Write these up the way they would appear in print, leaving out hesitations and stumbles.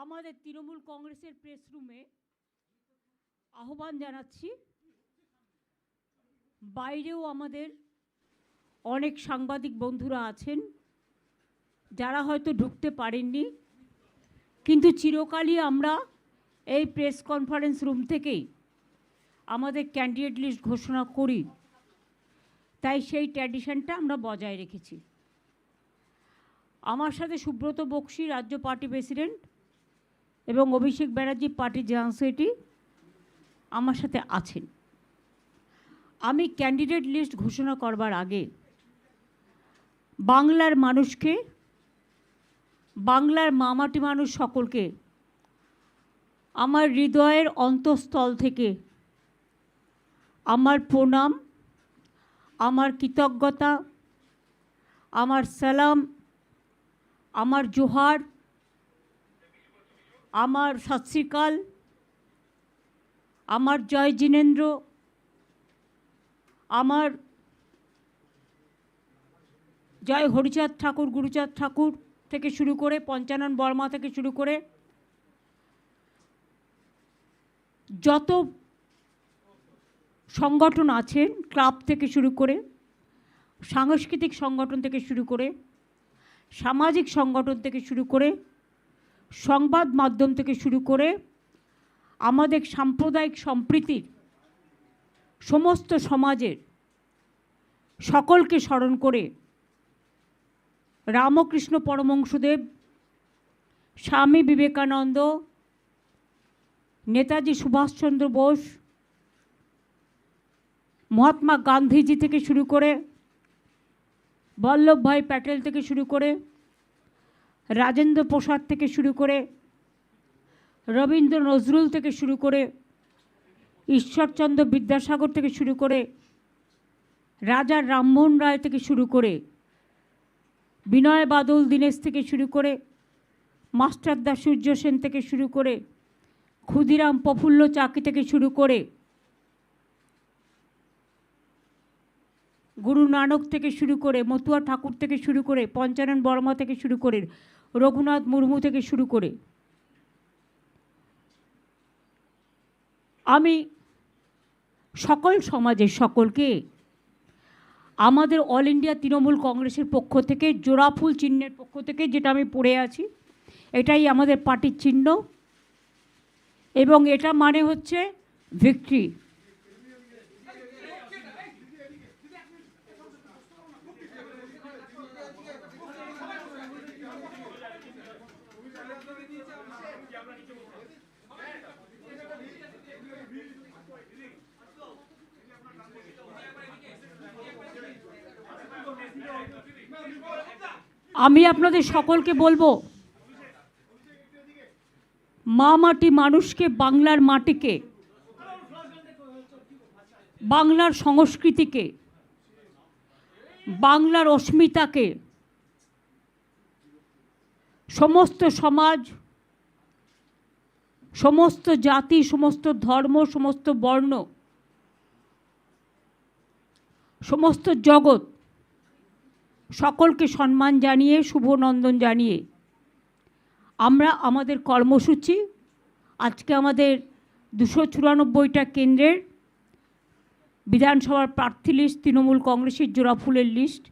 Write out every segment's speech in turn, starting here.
আমাদের তৃণমূল কংগ্রেসের প্রেস রুমে আহ্বান জানাচ্ছি। বাইরেও আমাদের অনেক সাংবাদিক বন্ধুরা আছেন যারা হয়তো ঢুকতে পারেননি, কিন্তু চিরকালই আমরা এই প্রেস কনফারেন্স রুম থেকেই আমাদের ক্যান্ডিডেট লিস্ট ঘোষণা করি, তাই সেই ট্র্যাডিশনটা আমরা বজায় রেখেছি। আমার সাথে সুব্রত বক্সী রাজ্য পার্টি প্রেসিডেন্ট এবং অভিষেক ব্যানার্জি পার্টির জেনারেল সেক্রেটারি আমার সাথে আছেন। আমি ক্যান্ডিডেট লিস্ট ঘোষণা করবার আগে বাংলার মানুষকে, বাংলার মামাটি মানুষ সকলকে আমার হৃদয়ের অন্তঃস্থল থেকে আমার প্রণাম, আমার কৃতজ্ঞতা, আমার সালাম, আমার জোহার, আমার সত শ্রী আকাল, আমার জয় জিনেন্দ্র, আমার জয় হরিচাঁদ ঠাকুর, গুরুচাঁদ ঠাকুর থেকে শুরু করে পঞ্চানন বর্মা থেকে শুরু করে যত সংগঠন আছেন, ক্লাব থেকে শুরু করে সাংস্কৃতিক সংগঠন থেকে শুরু করে সামাজিক সংগঠন থেকে শুরু করে সংবাদ মাধ্যম থেকে শুরু করে আমাদের সাম্প্রদায়িক সম্প্রীতির সমস্ত সমাজের সকলকে স্মরণ করে রামকৃষ্ণ পরমহংসদেব, স্বামী বিবেকানন্দ, নেতাজি সুভাষচন্দ্র বোস, মহাত্মা গান্ধীজি থেকে শুরু করে বল্লভভাই প্যাটেল থেকে শুরু করে রাজেন্দ্র প্রসাদ থেকে শুরু করে রবীন্দ্র নজরুল থেকে শুরু করে ঈশ্বরচন্দ্র বিদ্যাসাগর থেকে শুরু করে রাজা রামমোহন রায় থেকে শুরু করে বিনয় বাদল দীনেশ থেকে শুরু করে মাস্টারদা সূর্য সেন থেকে শুরু করে ক্ষুদিরাম প্রফুল্ল চাকি থেকে শুরু করে গুরু নানক থেকে শুরু করে মতুয়া ঠাকুর থেকে শুরু করে পঞ্চানন বর্মা থেকে শুরু করে রঘুনাথ মুর্মু থেকে শুরু করে আমি সকল সমাজের সকলকে আমাদের অল ইন্ডিয়া তৃণমূল কংগ্রেসের পক্ষ থেকে জোড়াফুল চিহ্নের পক্ষ থেকে, যেটা আমি পড়ে আছি, এটাই আমাদের পার্টির চিহ্ন এবং এটা মানে হচ্ছে ভিক্টরি। আমি আপনাদের সকলকে বলবো, মা মাটি মানুষকে, বাংলার মাটিকে, বাংলার সংস্কৃতিকে, বাংলার অস্মিতাকে সমস্ত সমাজ, সমস্ত জাতি, সমস্ত ধর্ম, সমস্ত বর্ণ, সমস্ত জগৎ সকলকে সম্মান জানিয়ে, শুভনন্দন জানিয়ে আমরা আমাদের কর্মসূচি, আজকে আমাদের 294টা কেন্দ্রের বিধানসভার প্রার্থী লিস্ট, তৃণমূল কংগ্রেসের জোড়াফুলের লিস্ট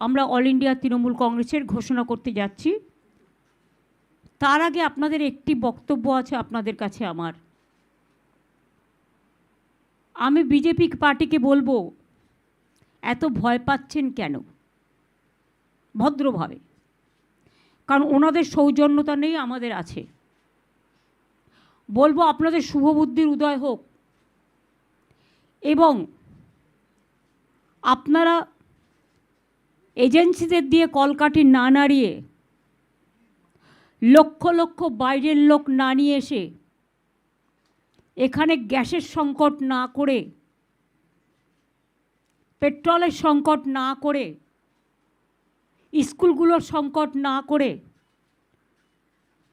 আমরা অল ইন্ডিয়া তৃণমূল কংগ্রেসের ঘোষণা করতে যাচ্ছি। তার আগে আপনাদের একটি বক্তব্য আছে আপনাদের কাছে আমার। আমি বিজেপি পার্টিকে বলবো, এত ভয় পাচ্ছেন কেন? ভদ্রভাবে, কারণ ওনাদের সৌজন্যতা নেই, আমাদের আছে। বলবো আপনাদের শুভবুদ্ধির উদয় হোক এবং আপনারা এজেন্সিদের দিয়ে কলকাঠি না নাড়িয়ে, লক্ষ লক্ষ বাইরের লোক না নিয়ে এসে, এখানে গ্যাসের সংকট না করে, পেট্রোলের সংকট না করে, স্কুলগুলোর সংকট না করে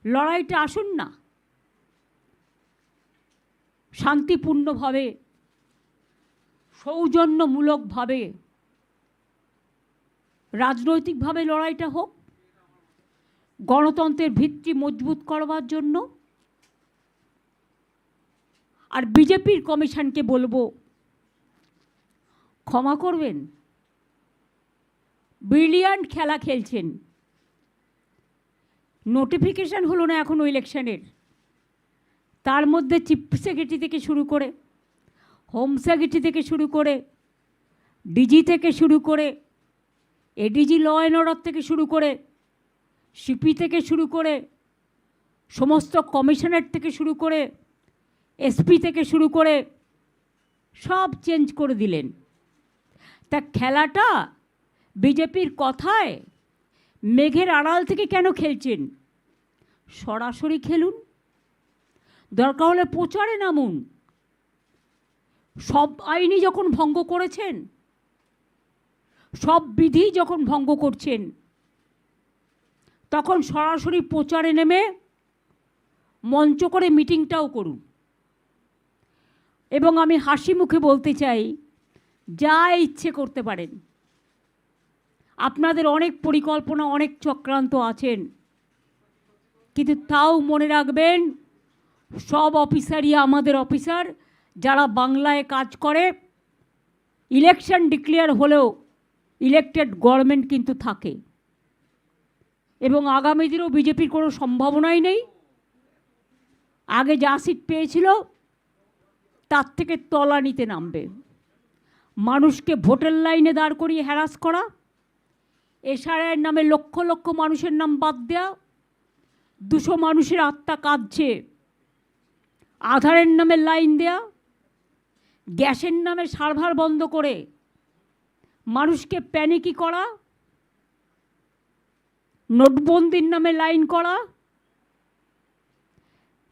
লড়াইটা আসুন না। শান্তিপূর্ণভাবে, সৌজন্যমূলকভাবে, রাজনৈতিকভাবে লড়াইটা হোক। গণতন্ত্রের ভিত্তি মজবুত করবার জন্য। আর বিজেপির কমিশনকে বলবো, ক্ষমা করবেন, ব্রিলিয়ান্ট খেলা খেলছেন। নোটিফিকেশান হলো না এখনও ইলেকশনের, তার মধ্যে চিফ সেক্রেটারি থেকে শুরু করে, হোম সেক্রেটারি থেকে শুরু করে, ডিজি থেকে শুরু করে, এডিজি ল অ্যান্ড অর্ডার থেকে শুরু করে, সিপি থেকে শুরু করে, সমস্ত কমিশনার থেকে শুরু করে, এসপি থেকে শুরু করে সব চেঞ্জ করে দিলেন। তা খেলাটা বিজেপির কথায় মেঘের আড়াল থেকে কেন খেলছেন? সরাসরি খেলুন, দরকার হলে প্রচারে নামুন। সব আইনই যখন ভঙ্গ করেছেন, সব বিধি যখন ভঙ্গ করছেন, তখন সরাসরি প্রচারে নেমে মঞ্চ করে মিটিংটাও করুন। এবং আমি হাসি মুখে বলতে চাই, যা ইচ্ছে করতে পারেন, আপনাদের অনেক পরিকল্পনা, অনেক চক্রান্ত আছেন, কিন্তু তাও মনে রাখবেন, সব অফিসারই আমাদের অফিসার, যারা বাংলায় কাজ করে। ইলেকশন ডিক্লেয়ার হলেও ইলেকটেড গভর্নমেন্ট কিন্তু থাকে, এবং আগামী দিনেও বিজেপির কোনো সম্ভাবনাই নেই। আগে যা সিট পেয়েছিল তার থেকে তলানিতে নামবে। মানুষকে ভোটের লাইনে দাঁড় করিয়ে হ্যারাস করা, এসআইআর নামে লক্ষ লক্ষ মানুষের নাম বাদ দেওয়া, 200 মানুষের আত্মা কাঁদছে, আধারের নামে লাইন দেয়া, গ্যাসের নামে সার্ভার বন্ধ করে মানুষকে প্যানিকি করা, নোটবন্দির নামে লাইন করা,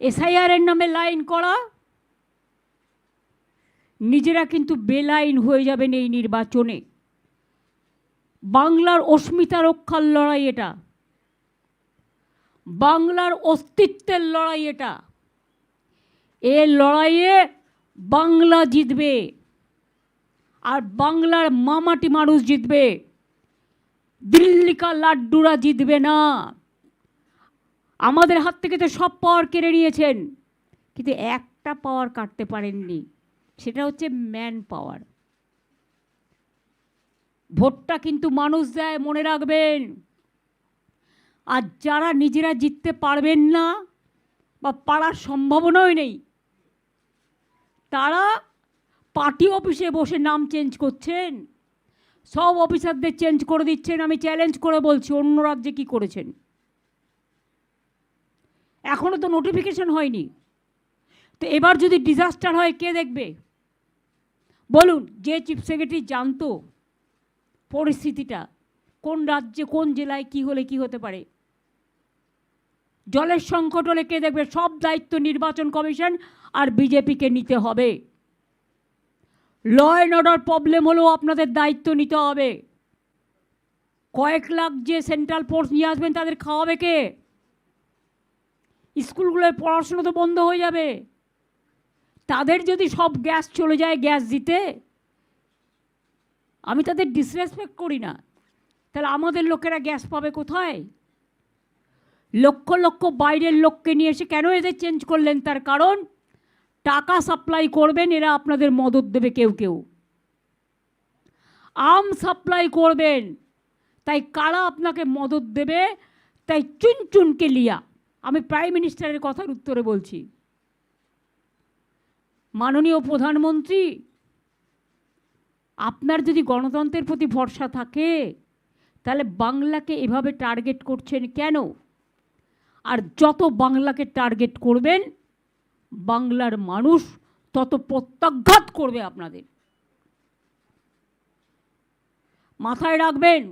এসআইআরের নামে লাইন করা, নিজেরা কিন্তু বেলাইন হয়ে যাবেন এই নির্বাচনে। বাংলার অস্মিতা রক্ষার লড়াই এটা, বাংলার অস্তিত্বের লড়াই এটা। এই লড়াইয়ে বাংলা জিতবে, আর বাংলার মামাটি মানুষ জিতবে। দিল্লিকা লাড্ডুরা জিতবে না। আমাদের হাত থেকে তো সব পাওয়ার কেড়ে নিয়েছেন, কিন্তু একটা পাওয়ার কাটতে পারেননি, সেটা হচ্ছে ম্যান পাওয়ার। ভোটটা কিন্তু মানুষ দেয়, মনে রাখবেন। আর যারা নিজেরা জিততে পারবেন না বা পারার সম্ভাবনাই নেই, তারা পার্টি অফিসে বসে নাম চেঞ্জ করছেন, সব অফিসারদের চেঞ্জ করে দিচ্ছেন। আমি চ্যালেঞ্জ করে বলছি, অন্য রাজ্যে কী করেছেন? এখনও তো নোটিফিকেশন হয়নি, তো এবার যদি ডিজাস্টার হয় কে দেখবে? বলুন। যে চিফ সেক্রেটারি জানতো পরিস্থিতিটা, কোন রাজ্যে কোন জেলায় কি হলে কি হতে পারে, জলের সংকট হলে কে দেখবে? সব দায়িত্ব নির্বাচন কমিশন আর বিজেপিকে নিতে হবে। ল অ্যান্ড অর্ডার প্রবলেম হলেও আপনাদের দায়িত্ব নিতে হবে। কয়েক লাখ যে সেন্ট্রাল ফোর্স নিয়ে আসবেন, তাদের খাওয়াবে কে? স্কুলগুলোর পড়াশোনা তো বন্ধ হয়ে যাবে। তাদের যদি সব গ্যাস চলে যায় গ্যাস দিতে, আমি তাদের ডিসরেসপেক্ট করি না, তাহলে আমাদের লোকেরা গ্যাস পাবে কোথায়? লক্ষ লক্ষ বাইরের লোককে নিয়ে এসে কেন এদের চেঞ্জ করলেন? তার কারণ টাকা সাপ্লাই করবেন, এরা আপনাদের মদত দেবে। কেউ কেউ আম সাপ্লাই করবেন, তাই কারা আপনাকে মদত দেবে? তাই চুনচুনকে লিয়া। আমি প্রাইম মিনিস্টারের কথার উত্তরে বলছি, মাননীয় প্রধানমন্ত্রী, আপনার যদি গণতন্ত্রের প্রতি ভরসা থাকে, তাহলে বাংলাকে এভাবে টার্গেট করছেন কেন? আর যত বাংলাকে টার্গেট করবেন, বাংলার মানুষ তত প্রত্যাঘাত করবে আপনাদের। মাথায় রাখবেন,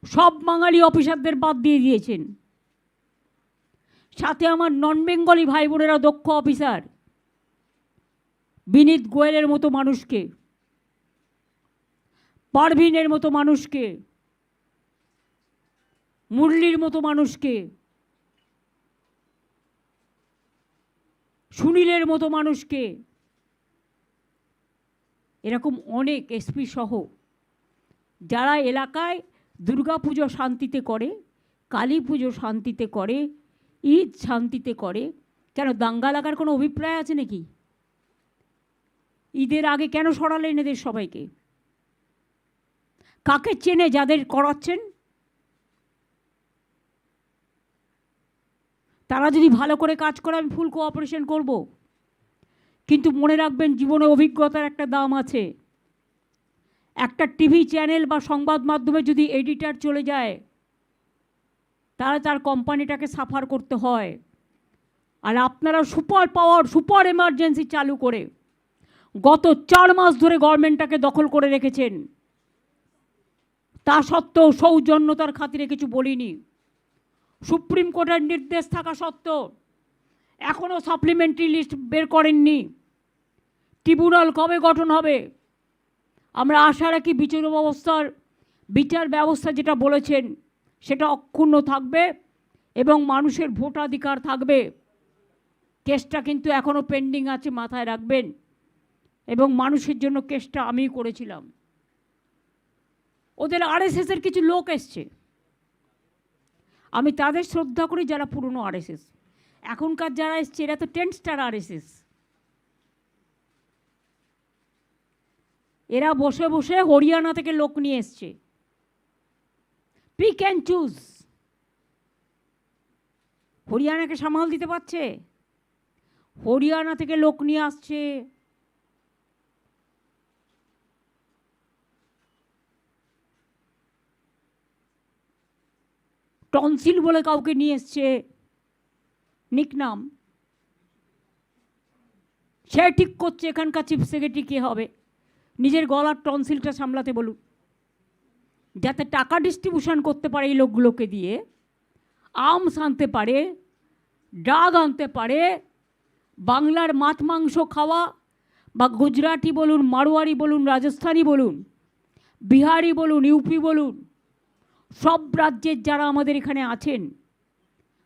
সব বাঙালি অফিসারদের বাদ দিয়ে দিয়েছেন, সাথে আমার নন বেঙ্গলি ভাই বোনেরা দক্ষ অফিসার, বিনীত গোয়েলের মতো মানুষকে, পারভিনের মতো মানুষকে, মুরলির মতো মানুষকে, সুনীলের মতো মানুষকে, এরকম অনেক এসপি সহ, যারা এলাকায় দুর্গাপুজো শান্তিতে করে, কালী পুজো শান্তিতে করে, ঈদ শান্তিতে করে, কেন দাঙ্গা লাগার কোনো অভিপ্রায় আছে নাকি? ঈদের আগে কেন সরালেন এদের সবাইকে? কাকে চেনে যাদের করাচ্ছেন? তারা যদি ভালো করে কাজ করে আমি ফুল কোঅপারেশন করব, কিন্তু মনে রাখবেন জীবনে অভিজ্ঞতার একটা দাম আছে। একটা টিভি চ্যানেল বা সংবাদ মাধ্যমে যদি এডিটর চলে যায় তাহলে তার কোম্পানিটাকে সাফার করতে হয়। আর আপনারা সুপার পাওয়ার, সুপার এমার্জেন্সি চালু করে গত 4 মাস ধরে গভর্নমেন্টটাকে দখল করে রেখেছেন। তা সত্ত্বেও সৌজন্যতার খাতিরে কিছু বলিনি। সুপ্রিম কোর্টের নির্দেশ থাকা সত্ত্বেও এখনও সাপ্লিমেন্টারি লিস্ট বের করেননি। ট্রিব্যুনাল কবে গঠন হবে? আমরা আশা রাখি বিচার ব্যবস্থা যেটা বলেছেন সেটা অক্ষুণ্ণ থাকবে এবং মানুষের ভোটাধিকার থাকবে। কেসটা কিন্তু এখনও পেন্ডিং আছে, মাথায় রাখবেন। এবং মানুষের জন্য কেসটা আমিই করেছিলাম। ওদের আরএসএসের কিছু লোক এসছে, আমি তাদের শ্রদ্ধা করি যারা পুরনো আরএসএস। এখনকার যারা এসছে এরা তো 10 স্টার আরএসএস। এরা বসে বসে হরিয়ানা থেকে লোক নিয়ে এসছে, পিক অ্যান্ড চুজ। হরিয়ানাকে সামাল দিতে পারছে? হরিয়ানা থেকে লোক নিয়ে আসছে। টনসিল বলে কাউকে নিয়ে এসছে, নিকনাম। সে ঠিক করছে এখানকার চিফ সেক্রেটারি কে হবে। নিজের গলার টনসিলটা সামলাতে বলুন, যাতে টাকা ডিস্ট্রিবিউশন করতে পারে এই লোকগুলোকে দিয়ে, আর্মস আনতে পারে, ড্রাগ আনতে পারে, বাংলার মাছ মাংস খাওয়া বা গুজরাটি বলুন, মারোয়ারি বলুন, রাজস্থানি বলুন, বিহারি বলুন, ইউপি বলুন, সব রাজ্যের যারা আমাদের এখানে আছেন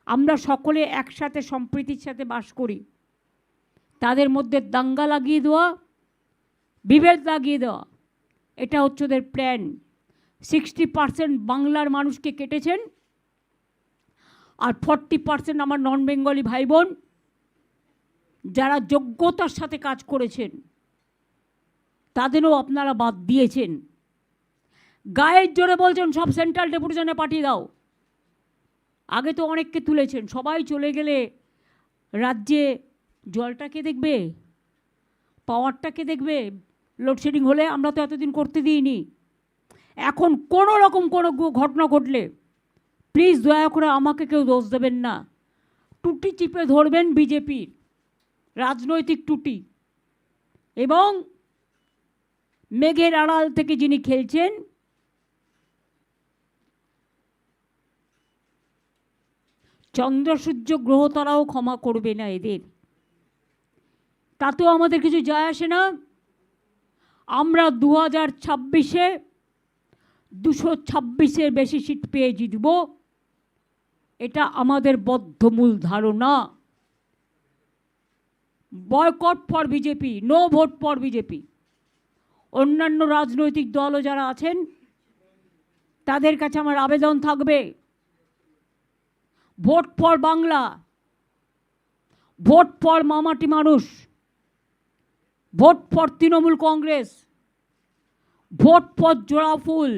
আমরা সকলে একসাথে সম্প্রীতির সাথে বাস করি। তাদের মধ্যে দাঙ্গা লাগিয়ে দেওয়া, বিভেদ লাগিয়ে দেওয়া, এটা হচ্ছে ওদের প্ল্যান। 60% বাংলার মানুষকে কেটেছেন, আর 40% আমার নন বেঙ্গলি ভাই বোন যারা যোগ্যতার সাথে কাজ করেছেন তাদেরও আপনারা বাদ দিয়েছেন। গায়ের জোরে বলছেন সব সেন্ট্রাল ডেপুটেশনে পাঠিয়ে দাও। আগে তো অনেককে তুলেছেন, সবাই চলে গেলে রাজ্যে জলটাকে দেখবে, পাওয়ারটাকে দেখবে। লোডশেডিং হলে আমরা তো এতদিন করতে দিইনি। এখন কোনো রকম কোনো ঘটনা ঘটলে প্লিজ দয়া করে আমাকে কেউ দোষ দেবেন না। টুটি চিপে ধরবেন বিজেপির রাজনৈতিক টুটি, এবং মেঘের আড়াল থেকে যিনি খেলছেন চন্দ্র সূর্য গ্রহ তারাও ক্ষমা করবে না এদের। তাতেও আমাদের কিছু যায় আসে না। আমরা 2026-এ 226-এর বেশি সিট পেয়ে জিতব, এটা আমাদের বদ্ধমূল ধারণা। Boycott for BJP, no vote for BJP. অন্যান্য রাজনৈতিক দলও যারা আছেন তাদের কাছে আমার আবেদন থাকবে, vote for Bangla, vote for মামাটি মানুষ, vote for Trinamool Congress, vote for জোড়া ফুল।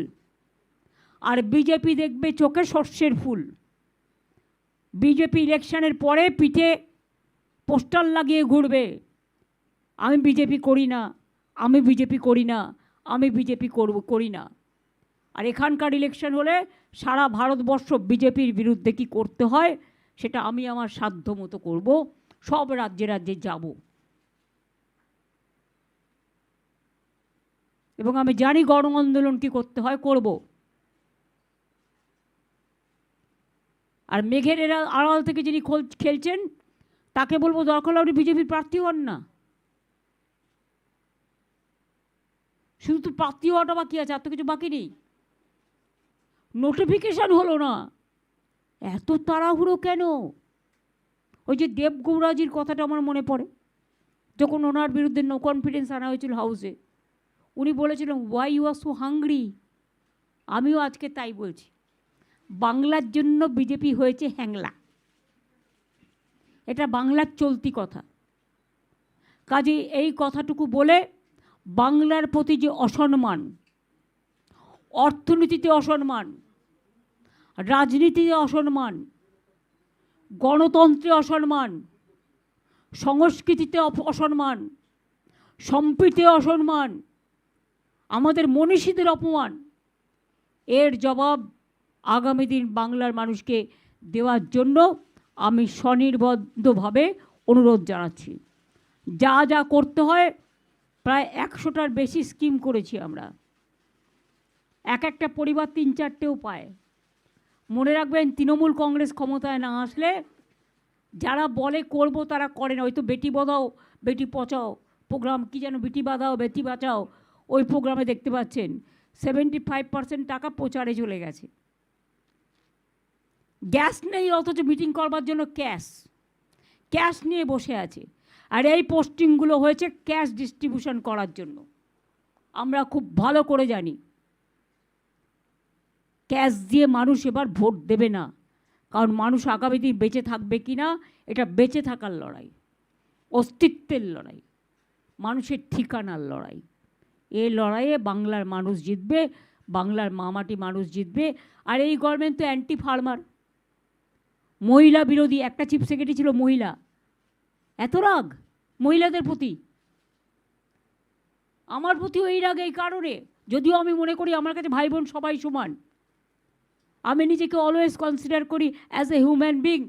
আর বিজেপি দেখবে চোখে সর্ষের ফুল। বিজেপি ইলেকশনের পরে পিঠে পোস্টার লাগিয়ে ঘুরবে, আমি বিজেপি করি না, আমি বিজেপি করি না, আমি বিজেপি করি না। আর এখানকার ইলেকশন হলে সারা ভারতবর্ষ বিজেপির বিরুদ্ধে কি করতে হয় সেটা আমি আমার সাধ্য মতো করব, সব রাজ্যে রাজ্যে যাব। এবং আমি জানি গণ আন্দোলন কী করতে হয়, করব। আর মেঘের আড়াল থেকে যিনি খেলছেন তাকে বলবো দরকার হলে আপনি বিজেপির প্রার্থী হন না। শুধু তো প্রার্থী হওয়াটা বাকি আছে, আর তো কিছু বাকি নেই। নোটিফিকেশান হলো না, এত তাড়াহুড়ো কেন? ওই যে দেবগৌড়াজির কথাটা আমার মনে পড়ে, যখন ওনার বিরুদ্ধে নো কনফিডেন্স আনা হয়েছিল হাউসে, উনি বলেছিলেন why you are so hungry. আমিও আজকে তাই বলছি, বাংলার জন্য বিজেপি হয়েছে হ্যাংলা, এটা বাংলার চলতি কথা। কাজে এই কথাটুকু বলে বাংলার প্রতি যে অসম্মান, অর্থনীতিতে অসম্মান, রাজনীতিতে অসম্মান, গণতন্ত্রে অসম্মান, সংস্কৃতিতে অসম্মান, সম্প্রীতি অসম্মান, আমাদের মনীষীদের অপমান, এর জবাব আগামী দিন বাংলার মানুষকে দেওয়ার জন্য আমি স্বনির্বদ্ধভাবে অনুরোধ জানাচ্ছি। যা যা করতে হয় প্রায় 100টার বেশি স্কিম করেছি আমরা, এক একটা পরিবার 3-4টেও পায়। মনে রাখবেন, তৃণমূল কংগ্রেস ক্ষমতায় না আসলে যারা বলে করব তারা করে না। হয়তো বেটি বাঁচাও বেটি পচাও প্রোগ্রাম, কি যেন বেটি বাঁচাও বেটি বাঁচাও, ওই প্রোগ্রামে দেখতে পাচ্ছেন 75% টাকা প্রচারে চলে গেছে। গ্যাস নেই অথচ মিটিং করবার জন্য ক্যাশ নিয়ে বসে আছে। আর এই পোস্টিংগুলো হয়েছে ক্যাশ ডিস্ট্রিবিউশন করার জন্য। আমরা খুব ভালো করে জানি ক্যাশ দিয়ে মানুষ এবার ভোট দেবে না, কারণ মানুষ আগামী দিন বেঁচে থাকবে কি না, এটা বেঁচে থাকার লড়াই, অস্তিত্বের লড়াই, মানুষের ঠিকানার লড়াই। এই লড়াইয়ে বাংলার মানুষ জিতবে, বাংলার মামাটি মানুষ জিতবে। আর এই গভর্নমেন্ট তো অ্যান্টি ফার্মার, মহিলা বিরোধী। একটা চিফ সেক্রেটারি ছিল মহিলা, এত রাগ মহিলাদের প্রতি। আমার প্রতিও এই রাগ এই কারণে, যদিও আমি মনে করি আমার কাছে ভাই বোন সবাই সমান, আমি নিজেকে অলওয়েজ কনসিডার করি অ্যাজ এ হিউম্যান বিং।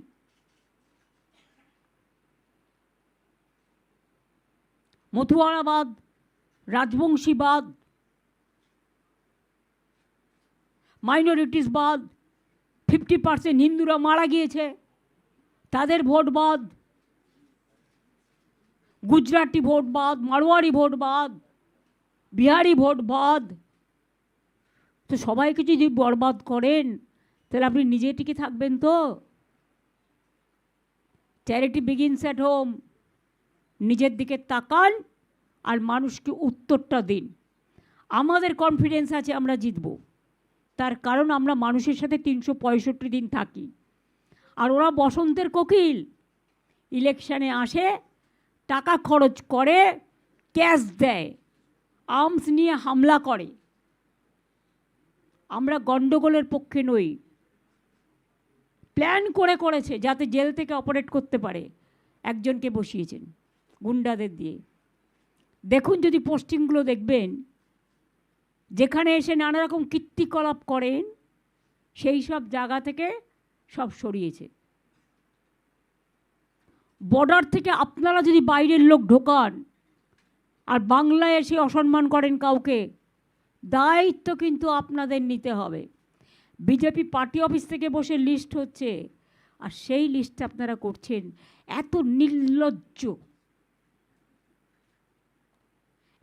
মথুয়ারাবাদ, রাজবংশীবাদ, মাইনরিটিসবাদ, 50% হিন্দুরা মারা গিয়েছে তাদের ভোট বাদ, গুজরাটি ভোট বাদ, মারোয়ারি ভোট বাদ, বিহারি ভোট বাদ। তো সবাইকে যদি বরবাদ করেন তাহলে আপনি নিজে টিকে থাকবেন তো? Charity begins at home. নিজের দিকে তাকান আর মানুষকে উত্তরটা দিন। আমাদের কনফিডেন্স আছে আমরা জিতব, তার কারণ আমরা মানুষের সাথে 365 দিন থাকি। আর ওরা বসন্তের কোকিল, ইলেকশানে আসে, টাকা খরচ করে, ক্যাশ দেয়, আর্মস নিয়ে হামলা করে। আমরা গণ্ডগোলের পক্ষে নই। প্ল্যান করেছে যাতে জেল থেকে অপারেট করতে পারে, একজনকে বসিয়েছেন গুন্ডাদের দিয়ে। দেখুন যদি পোস্টিংগুলো দেখবেন, যেখানে এসে নানা রকম কীর্তিকলাপ করেন সেই সব জায়গা থেকে সব সরিয়েছে। বর্ডার থেকে আপনারা যদি বাইরের লোক ঢোকান আর বাংলায় এসে অসম্মান করেন কাউকে, দায়িত্ব কিন্তু আপনাদের নিতে হবে। বিজেপি পার্টি অফিস থেকে বসে লিস্ট হচ্ছে, আর সেই লিস্ট আপনারা করছেন। এত নির্লজ্জ,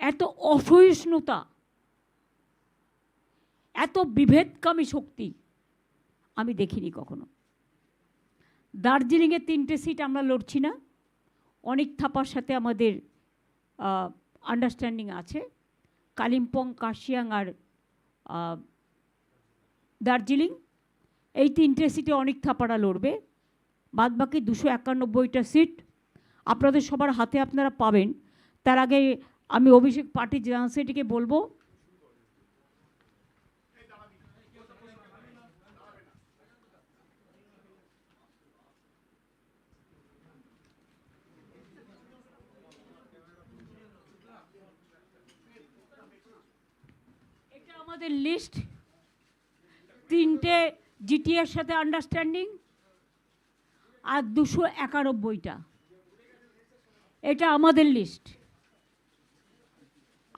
এত অসহিষ্ণুতা, এত বিভেদকামী শক্তি আমি দেখিনি কখনো। দার্জিলিংয়ে 3টে সিট আমরা লড়ছি না, অনেক থাপার সাথে আমাদের আন্ডারস্ট্যান্ডিং আছে। কালিম্পং, কার্শিয়াং আর দার্জিলিং, এই 3টে সিটে অনেক থাপারা লড়বে। বাদবাকি 291টা সিট আপনাদের সবার হাতে আপনারা পাবেন। তার আগে আমি অভিষেক পার্টির জেনারেল সেক্রেটারিকে বলবো, এটা আমাদের লিস্ট। 3টে জিটিএর সাথে আন্ডারস্ট্যান্ডিং আর 291টা, এটা আমাদের লিস্ট।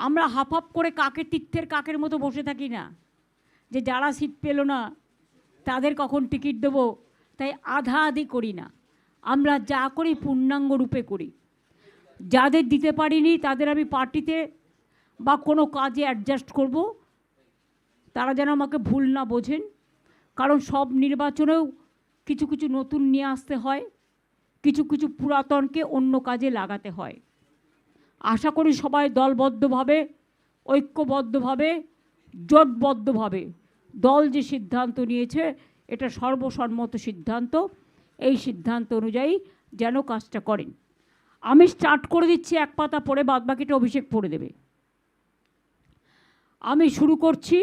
আমরা হাফ করে কাকের তীর্থের কাকের মতো বসে থাকি না, যে যারা সিট পেল না তাদের কখন টিকিট দেবো, তাই আধা আধি করি না। আমরা যা করি পূর্ণাঙ্গ রূপে করি। যাদের দিতে পারিনি তাদের আমি পার্টিতে বা কোনো কাজে অ্যাডজাস্ট করব, তারা যেন আমাকে ভুল না বোঝেন। কারণ সব নির্বাচনেও কিছু কিছু নতুন নিয়ে আসতে হয়, কিছু কিছু পুরাতনকে অন্য কাজে লাগাতে হয়। আশা করি সবাই দলবদ্ধভাবে, ঐক্যবদ্ধভাবে, জোটবদ্ধভাবে দল যে সিদ্ধান্ত নিয়েছে এটা সর্বসম্মত সিদ্ধান্ত। এই সিদ্ধান্ত অনুযায়ী যেন কাজটা করেন। আমি স্টার্ট করে দিচ্ছি, এক পাতা পড়ে বাদবাকিটা অভিষেক পড়ে দেবে। আমি শুরু করছি,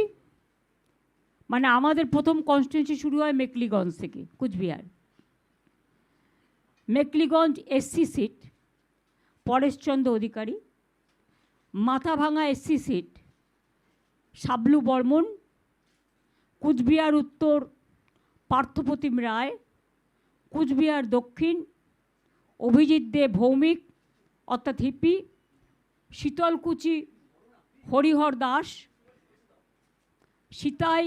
মানে আমাদের প্রথম কনস্টিটিউয়েন্সি শুরু হয় মেকলিগঞ্জ থেকে, Coochbehar. Mekliganj SC seat Pareshchandra Adhikari, Mathabhanga SC seat Shablu Barman, Coochbehar Uttar Parthapratim Roy, Coochbehar Dakshin Abhijit De Bhowmik অর্থাৎ Hipi, Sitalkuchi Harihar Das, Sitai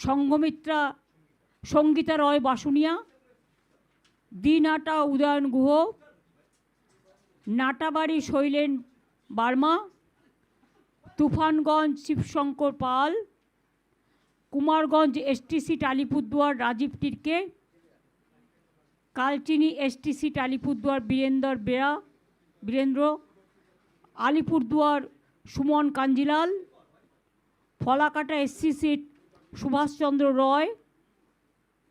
Sanghamitra Sangita Roy Basunia, Dinhata Udayan Guha, Natabari Sailen Barma, Tufanganj Shibshankar Pal, Kumarganj ST seat Alipurduar Rajib Tirkey, Kalchini ST seat Alipurduar Birendra, Alipurduar Suman Kanjilal, Falakata SC seat Subhashchandra Roy,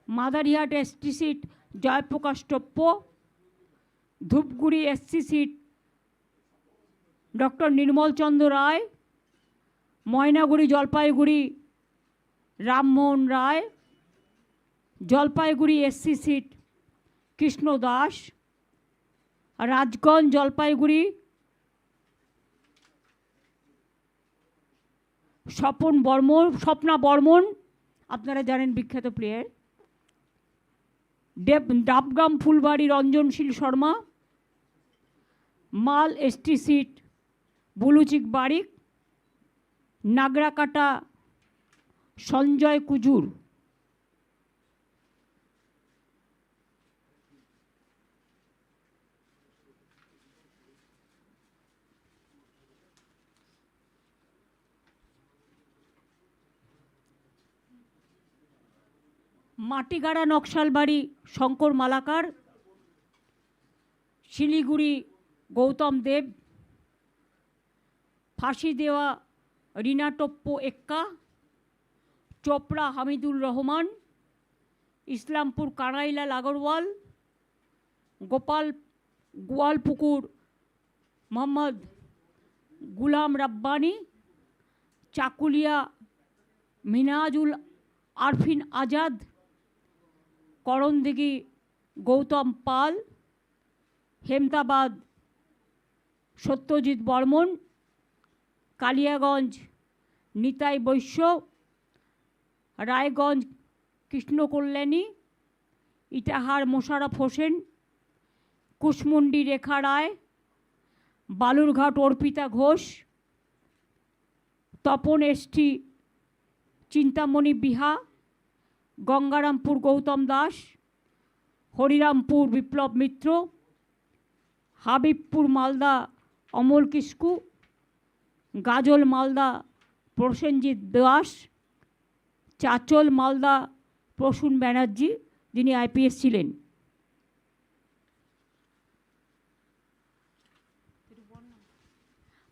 Madarihat ST seat Jayprakash Toppo, Dhupguri SC seat doctor Nirmalchandra রায়, ময়নাগুড়ি জলপাইগুড়ি রামমোহন রায়, জলপাইগুড়ি এসসি সিট কৃষ্ণ দাস, রাজগঞ্জ জলপাইগুড়ি স্বপ্না বর্মন, আপনারা জানেন বিখ্যাত প্লেয়ার, ডাবগ্রাম ফুলবাড়ি রঞ্জনশীল শর্মা, মাল এসটি সিট বুলুচিক বারিক, নাগরাকাটা সঞ্জয় কুজুর। মাটিগাড়া নকশালবাড়ি শঙ্কর মালাকার, শিলিগুড়ি গৌতম দেব, ফাঁসি দেওয়া রিনা টপ্পো এক্কা, চোপড়া হামিদুল রহমান, ইসলামপুর কানাইলাল আগরওয়াল, গোয়ালপুকুর মোহাম্মদ গুলাম রাব্বানি, চাকুলিয়া মিনাজুল আরফিন আজাদ, করণদিঘি গৌতম পাল, হেমদাবাদ সত্যজিৎ বর্মন, কালিয়াগঞ্জ নিতাই বৈশ্য, রায়গঞ্জ কৃষ্ণ কল্যাণী, ইটাহার মোশাররফ হোসেন, কুশমুন্ডি রেখা রায়, বালুরঘাট অর্পিতা ঘোষ, তপন এসটি চিন্তামণি বিহা, গঙ্গারামপুর গৌতম দাস, হরিরামপুর বিপ্লব মিত্র, হাবিবপুর মালদা অমল কিস্কু, গাজল মালদা প্রসেনজিৎ দাস, চাচল মালদা প্রসূন ব্যানার্জি, যিনি আইপিএস ছিলেন।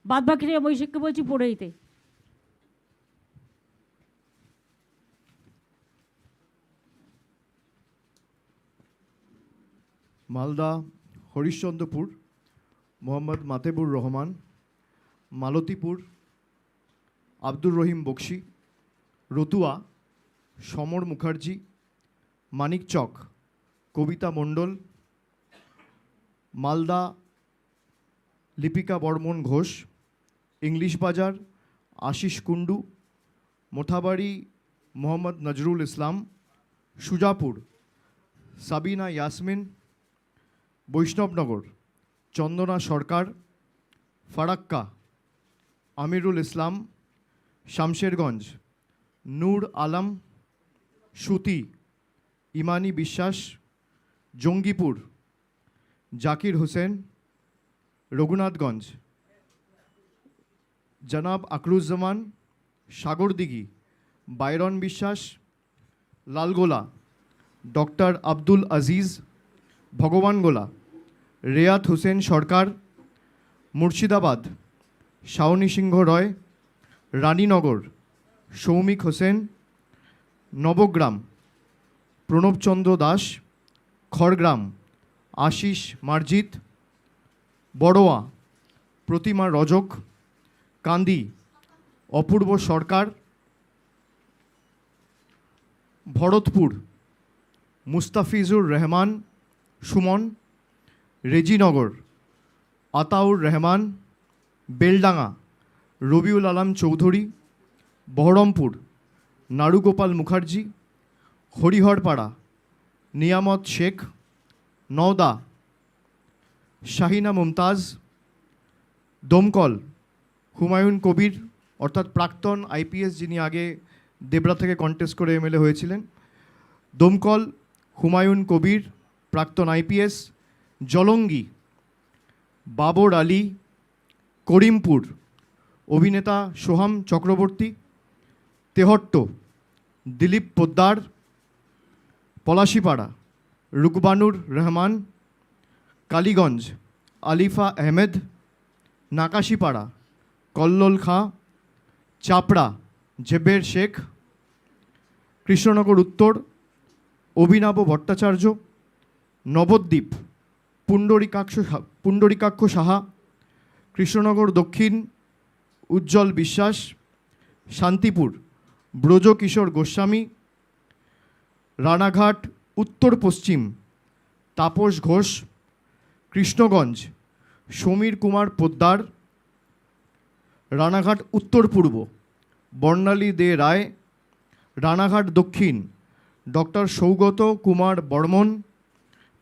বাদবাকিটা অভিষেককে বলছি পড়ে দিতে। মালদা হরিশ্চন্দ্রপুর মোহাম্মদ মাতেবুর রহমান, মালতীপুর আব্দুর রহিম বক্সি, রতুয়া সমর মুখার্জি, মানিকচক কবিতা মণ্ডল, মালদা লিপিকা বর্মন ঘোষ, ইংলিশ বাজার আশিস কুন্ডু, মোথাবাড়ি মোহাম্মদ নজরুল ইসলাম, সুজাপুর সাবিনা ইয়াসমিন, বৈষ্ণবনগর চন্দনা সরকার, ফারাক্কা আমিরুল ইসলাম, শামশেরগঞ্জ নূর আলম, সুতি ইমানি বিশ্বাস, জঙ্গিপুর জাকির হোসেন, রঘুনাথগঞ্জ জনাব আকরুজ্জামান, সাগরদিঘি বাইরন বিশ্বাস, লালগোলা ডক্টর আব্দুল আজিজ, ভগবানগোলা রেয়াত হোসেন সরকার, মুর্শিদাবাদ শাওনী সিংহ রয়, রানীনগর সৌমিক হোসেন, নবগ্রাম প্রণবচন্দ্র দাস, খড়গ্রাম আশিস মার্জিত, বড়োয়া প্রতিমা রজক, কান্দি অপূর্ব সরকার, ভরতপুর মুস্তাফিজুর রহমান সুমন, রেজিনগর আতাউর রহমান, বেলডাঙ্গা রবিউল আলম চৌধুরী, বহরমপুর নারুগোপাল মুখার্জি, হরিহরপাড়া নিয়ামত শেখ, নওদা শাহিনা মুমতাজ, দমকল হুমায়ুন কবির অর্থাৎ প্রাক্তন আইপিএস, যিনি আগে দেবরা থেকে কন্টেস্ট করে এমএলএ হয়েছিলেন, দমকল হুমায়ুন কবির প্রাক্তন আইপিএস, জলঙ্গি বাবর আলী, করিমপুর অভিনেতা সোহাম চক্রবর্তী, তেহট্ট দিলীপ পোদ্দার, পলাশিপাড়া রুকবানুর রহমান, কালীগঞ্জ আলিফা আহমেদ, নাকাশিপাড়া কল্লোল খাঁ, চাপড়া জেবের শেখ, কৃষ্ণনগর উত্তর অভিনব ভট্টাচার্য, নবদ্বীপ পুণ্ডরিকাক্ষ সাহা, কৃষ্ণনগর দক্ষিণ উজ্জ্বল বিশ্বাস, শান্তিপুর ব্রজকিশোর গোস্বামী, রানাঘাট উত্তর পশ্চিম তাপস ঘোষ, কৃষ্ণগঞ্জ সমীর কুমার পোদ্দার, রানাঘাট উত্তর পূর্ব বর্ণালী দে রায়, রানাঘাট দক্ষিণ ডক্টর সৌগত কুমার বর্মন,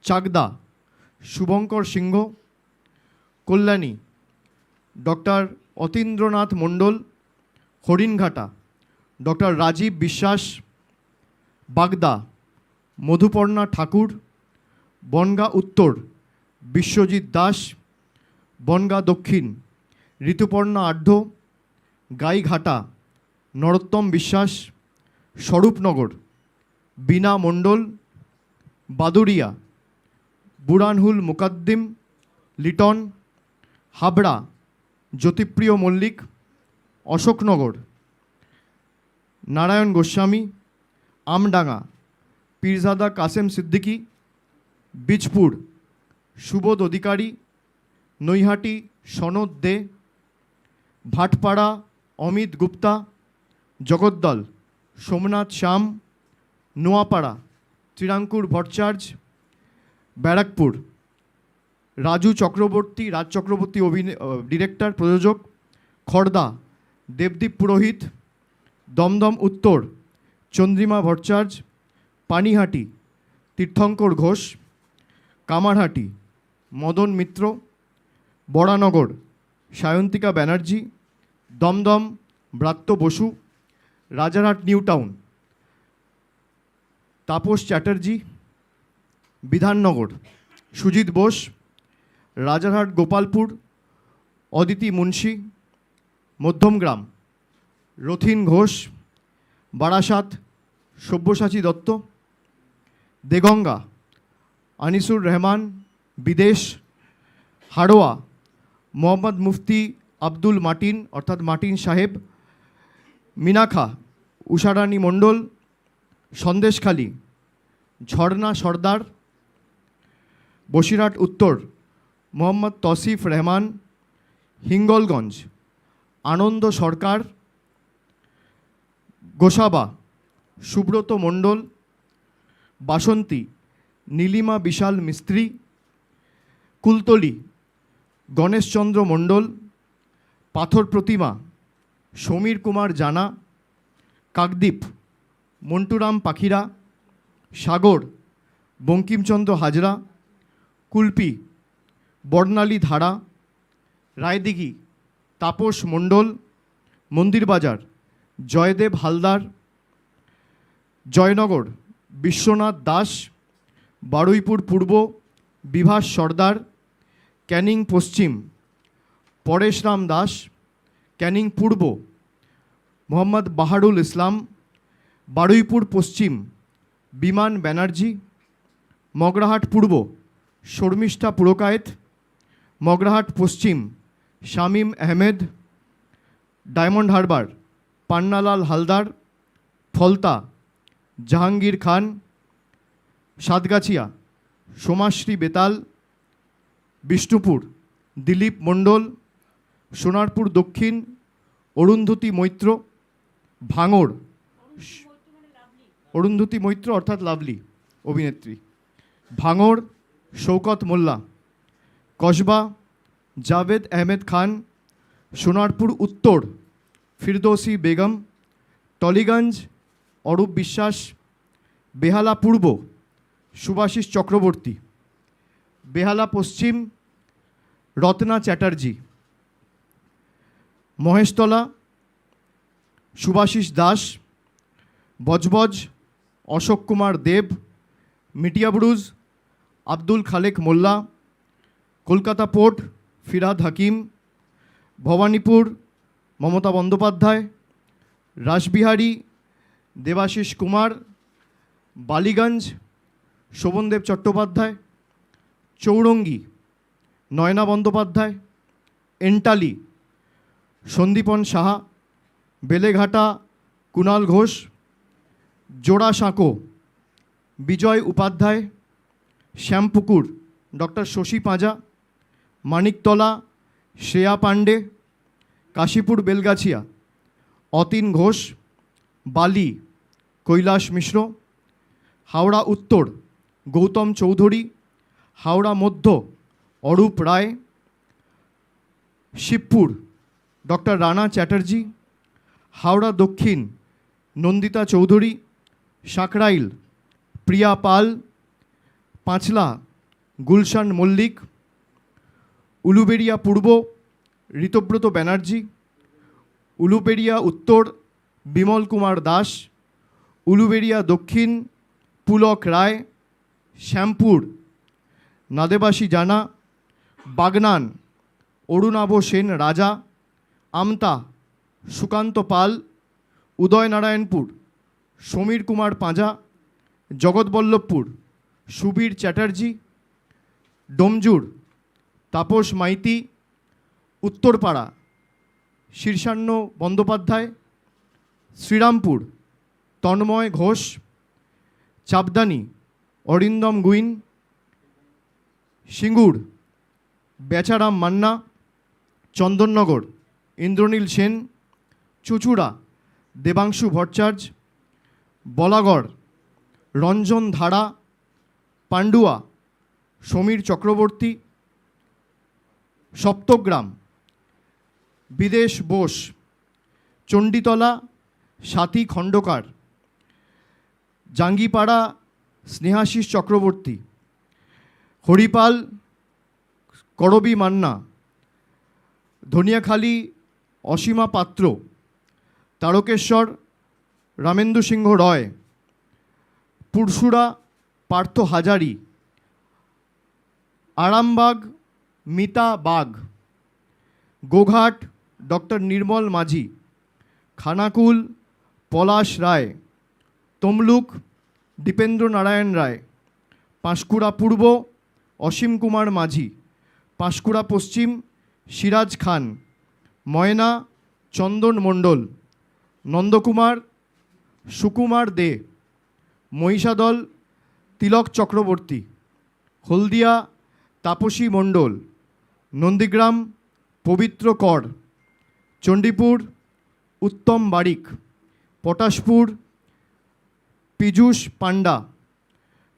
চাকদা শুভঙ্কর সিংহ, কল্যাণী ডক্টর অতীন্দ্রনাথ মণ্ডল, হরিণঘাটা ডক্টর রাজীব বিশ্বাস, বাগদা মধুপর্ণা ঠাকুর, বনগা উত্তর বিশ্বজিৎ দাস, বনগা দক্ষিণ ঋতুপর্ণা আঢ্য, গাইঘাটা নরোত্তম বিশ্বাস, স্বরূপনগর বীণা মণ্ডল, বাদুরিয়া বুরানহুল মুকাদ্দিম লিটন, হাবড়া জ্যোতিপ্রিয় মল্লিক, অশোকনগর নারায়ণ গোস্বামী, আমডাঙ্গা পীরজাদা কাসেম সিদ্দিকী, বীজপুর সুবোধ অধিকারী, নৈহাটি সনদ দে, ভাটপাড়া অমিত গুপ্তা, জগদ্দল সোমনাথ শ্যাম, নোয়াপাড়া ত্রিরাঙ্কুর ভট্টাচার্য, ব্যারাকপুর রাজ চক্রবর্তী ডিরেক্টর প্রযোজক, খড়দা দেবদীপ পুরোহিত, দমদম উত্তর চন্দ্রিমা ভট্টাচার্য, পানিহাটি তীর্থঙ্কর ঘোষ, কামারহাটি মদন মিত্র, বরানগর সায়ন্তিকা ব্যানার্জি, দমদম ব্রাত্য বসু, রাজারহাট নিউ টাউন তাপস চ্যাটার্জি, বিধাননগর সুজিত বোস, রাজারহাট গোপালপুর অদিতি মুন্সি, মধ্যমগ্রাম রথিন ঘোষ, বারাসাত সব্যসাচী দত্ত, দেগঙ্গা আনিসুর রহমান, বিদেশ হাড়োয়া মোহাম্মদ মুফতি আব্দুল মাটিন অর্থাৎ মাটিন সাহেব, মিনাখা উষারানী মণ্ডল, সন্দেশখালী ঝর্ণা সর্দার, বসিরহাট উত্তর মোহাম্মদ তসিফ রহমান, হিঙ্গলগঞ্জ আনন্দ সরকার, গোসাবা সুব্রত মণ্ডল, বাসন্তী নীলিমা বিশাল মিস্ত্রি, কুলতলি গণেশচন্দ্র মণ্ডল, পাথর প্রতিমা সমীর কুমার জানা, কাকদ্বীপ মন্টুরাম পাখিরা, সাগর বঙ্কিমচন্দ্র হাজরা, কুলপি বর্ণালী ধারা, রায়দিঘি তাপস মণ্ডল, মন্দিরবাজার জয়দেব হালদার, জয়নগর বিশ্বনাথ দাস, বারুইপুর পূর্ব বিভাস সর্দার, ক্যানিং পশ্চিম পরেশরাম দাস, ক্যানিং পূর্ব মোহাম্মদ বাহারুল ইসলাম, বারুইপুর পশ্চিম বিমান ব্যানার্জি, মগরাহাট পূর্ব শর্মিষ্ঠা পুরকায়েত, মগরাহাট পশ্চিম শামীম আহমেদ, ডায়মন্ড হারবার পান্নালাল হালদার, ফলতা জাহাঙ্গীর খান। সাতগাছিয়া সোমাশ্রী বেতাল। বিষ্ণুপুর দিলীপ মণ্ডল। সোনারপুর দক্ষিণ অরুন্ধতী মৈত্র। ভাঙড় অরুন্ধতী মৈত্র অর্থাৎ লাভলি অভিনেত্রী। ভাঙড় শৌকত মোল্লা। কসবা জাভেদ আহমেদ খান। সোনারপুর উত্তর ফিরদৌসি বেগম। টলিগঞ্জ অরূপ বিশ্বাস। বেহালা পূর্ব সুভাষিস চক্রবর্তী। বেহালা পশ্চিম রত্না চ্যাটার্জি। মহেশতলা সুভাষিস দাস। বজবজ অশোক কুমার দেব। মিটিয়াবুরুজ আব্দুল খালেক মোল্লা। কলকাতা পোর্ট ফিরহাদ হাকিম। ভবানীপুর মমতা বন্দ্যোপাধ্যায়। রাসবিহারী দেবাশিস কুমার। বালিগঞ্জ শোভনদেব চট্টোপাধ্যায়। চৌরঙ্গি নয়না বন্দ্যোপাধ্যায়। এন্টালি সন্দীপন সাহা। বেলেঘাটা কুণাল ঘোষ। জোড়াসাঁকো বিজয় উপাধ্যায়। শ্যামপুকুর ডক্টর শশী পাঁজা। মানিকতলা শ্রেয়া পাণ্ডে। কাশীপুর বেলগাছিয়া অতীন ঘোষ। বালি কৈলাস মিশ্র। হাওড়া উত্তর গৌতম চৌধুরী। হাওড়া মধ্য অরূপ রায়। শিবপুর ডক্টর রানা চ্যাটার্জি। হাওড়া দক্ষিণ নন্দিতা চৌধুরী। সাঁকরাইল প্রিয়া পাল। পাঁচলা গুলশান মল্লিক। উলুবেড়িয়া পূর্ব ঋতব্রত ব্যানার্জি। উলুবেড়িয়া উত্তর বিমল কুমার দাস। উলুবেড়িয়া দক্ষিণ পুলক রায়। শ্যামপুর নাদেবাসী জানা। বাগনান অরুণাভ সেন রাজা। আমতা সুকান্ত পাল। উদয়নারায়ণপুর সমীর কুমার পাঁজা। জগৎবল্লভপুর সুবীর চ্যাটার্জি। ডোমজুর তাপস মাইতি। উত্তরপাড়া শীর্ষান্ন বন্দ্যোপাধ্যায়। শ্রীরামপুর তন্ময় ঘোষ। চাপদানি অরিন্দম গুইন। সিঙ্গুর বেচারাম মান্না। চন্দননগর ইন্দ্রনীল সেন। চুচুড়া দেবাংশু ভট্টাচার্য। বলাগড় রঞ্জন ধারা। পান্ডুয়া সমীর চক্রবর্তী। সপ্তগ্রাম বিদেশ বোস। চণ্ডীতলা সাথী খণ্ডকার। জাঙ্গিপাড়া স্নেহাশিস চক্রবর্তী। হরিপাল করবী মান্না। ধনিয়াখালী অসীমা পাত্র। তারকেশ্বর রামেন্দু সিংহ রয়। পুরসুরা পার্থ হাজারি। আরামবাগ মিতা বাগ। গোঘাট ডক্টর নির্মল মাঝি। খানাকুল পলাশ রায়। তমলুক দীপেন্দ্র নারায়ণ রায়। পাঁশকুড়া পূর্ব অসীম কুমার মাঝি। পাঁশকুড়া পশ্চিম সিরাজ খান। ময়না চন্দন মণ্ডল। নন্দকুমার সুকুমার দে। মহিষাদল তিলক চক্রবর্তী। হলদিয়া তাপসী মণ্ডল। নন্দীগ্রাম পবিত্র কর। চণ্ডীপুর উত্তম বারিক। পটাশপুর পীযূষ পান্ডা।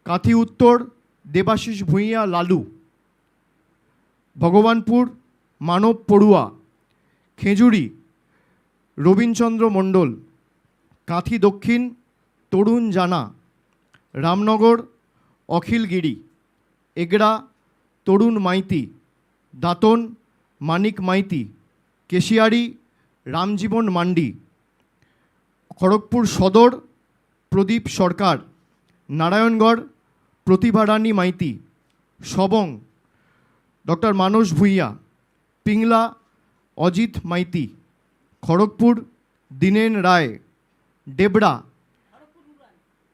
কাঁথি উত্তর দেবাশিস ভূঁইয়া লালু। ভগবানপুর মানব পড়ুয়া। খেজুরি রবীনচন্দ্র মণ্ডল। কাঁথি দক্ষিণ তরুণ জানা। রামনগর অখিল গিরি। এগড়া তরুণ মাইতি। দাঁতন মানিক মাইতি। কেশিয়ারি রামজীবন মান্ডি। খড়গপুর সদর প্রদীপ সরকার। নারায়ণগড় প্রতিভা রানী মাইতি। সবং ডক্টর মানস ভূঁইয়া। পিংলা অজিত মাইতি। খড়গপুর দীনেন রায়। ডেবরা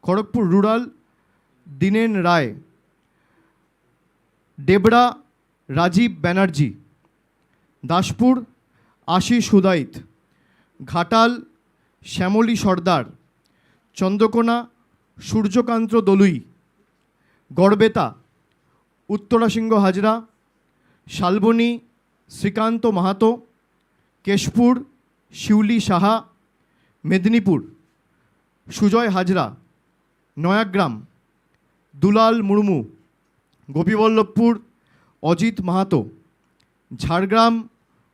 খড়গপুর রুরাল দীনেন রায়। ডেবরা রাজীব ব্যানার্জি। দাসপুর আশিস হুদাইত। ঘাটাল শ্যামলী সর্দার। চন্দ্রকোনা সূর্যকান্ত দলুই, গড়বেতা উত্তরাসিংহ হাজরা, শালবনী শ্রীকান্ত মাহাতো, কেশপুর শিউলি সাহা, মেদিনীপুর সুজয় হাজরা, নয়াগ্রাম দুলাল মুর্মু, গোপীবল্লভপুর অজিত মাহাতো, ঝাড়গ্রাম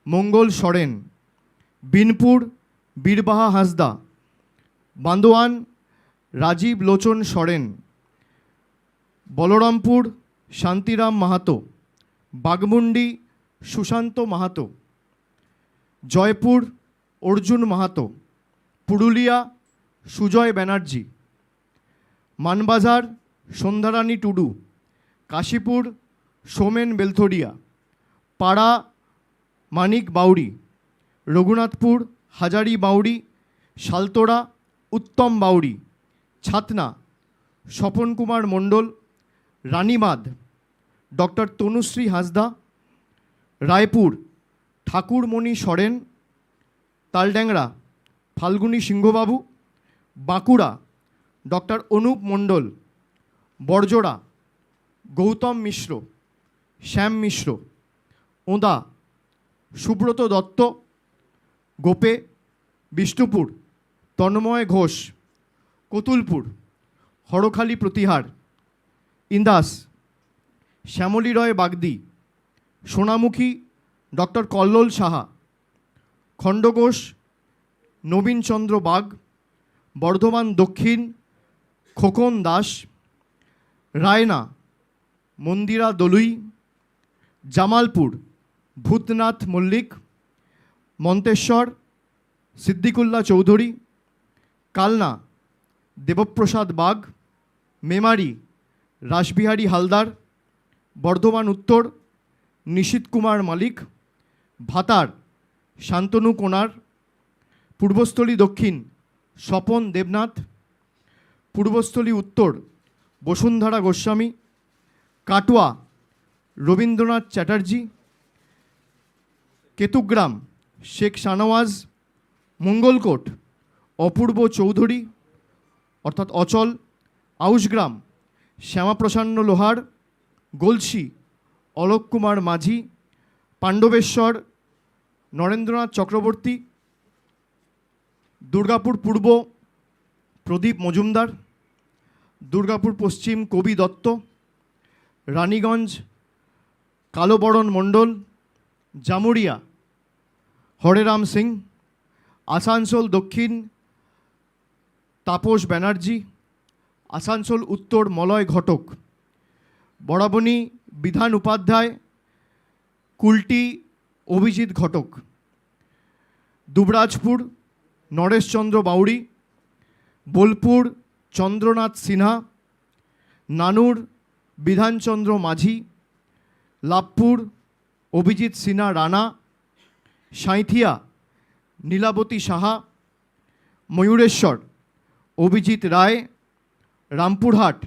মঙ্গল সরেন, বিনপুর বীরবাহা হাঁসদা, বান্দোয়ান রাজীব লোচন সরেন, বলরামপুর শান্তিরাম মাহাতো, বাগমুন্ডি সুশান্ত মাহাতো, জয়পুর অর্জুন মাহাতো, পুরুলিয়া সুজয় ব্যানার্জি, মানবাজার সন্ধ্যারানী টুডু, কাশীপুর সোমেন বেলথরিয়া, পাড়া মানিক বাউরি, রঘুনাথপুর হাজারি বাউরি, শালতোড়া উত্তম বাউরি, ছাতনা স্বপন কুমার মণ্ডল, রানীমাদ ডক্টর তনুশ্রী হাঁসদা, রায়পুর ঠাকুরমণি সরেন, তালড্যাংরা ফাল্গুনী সিংহবাবু, বাঁকুড়া ডক্টর অনুপ মণ্ডল, বড়জোড়া গৌতম মিশ্র, শ্যাম মিশ্র, ওঁদা সুব্রত দত্ত, গোপে বিষ্ণুপুর তন্ময় ঘোষ, কতুলপুর হরখালি প্রতিহার, ইন্দাস শ্যামলী রয় বাগদি, সোনামুখী ডক্টর কল্লোল সাহা, খণ্ডঘোষ নবীনচন্দ্র বাগ, বর্ধমান দক্ষিণ খোকন দাস, রায়না মন্দিরা দলুই, জামালপুর ভূতনাথ মল্লিক, মন্তেশ্বর সিদ্দিকুল্লাহ চৌধুরী, কালনা দেবপ্রসাদ বাগ, মেমারি রাসবিহারী হালদার, বর্ধমান উত্তর নিশীত কুমার মালিক, ভাতার শান্তনু কোনার, পূর্বস্থলী দক্ষিণ স্বপন দেবনাথ, পূর্বস্থলী উত্তর বসুন্ধরা গোস্বামী, কাটোয়া রবীন্দ্রনাথ চ্যাটার্জি, কেতুগ্রাম শেখ শানওয়াজ, মঙ্গলকোট অপূর্ব চৌধুরী অর্থাৎ অচল, আউশগ্রাম শ্যামাপ্রসন্ন লোহার, গলসি অলোক কুমার মাঝি, পাণ্ডবেশ্বর নরেন্দ্রনাথ চক্রবর্তী, দুর্গাপুর পূর্ব প্রদীপ মজুমদার, দুর্গাপুর পশ্চিম কবি দত্ত, রানীগঞ্জ কালোবরণ মণ্ডল, জামুরিয়া হরেরাম সিং, আসানসোল দক্ষিণ তাপস ব্যানার্জি, আসানসোল উত্তর মলয় ঘটক, বরাবনী বিধান উপাধ্যায়, কুলটি অভিজিৎ ঘটক, দুবরাজপুর নরেশচন্দ্র বাউরি, বোলপুর চন্দ্রনাথ সিনহা, নানুর বিধানচন্দ্র মাঝি, লাভপুর অভিজিৎ সিনহা রানা, সাঁইথিয়া নীলাবতী সাহা, ময়ূরেশ্বর অভিজিৎ রায়, রামপুরহাট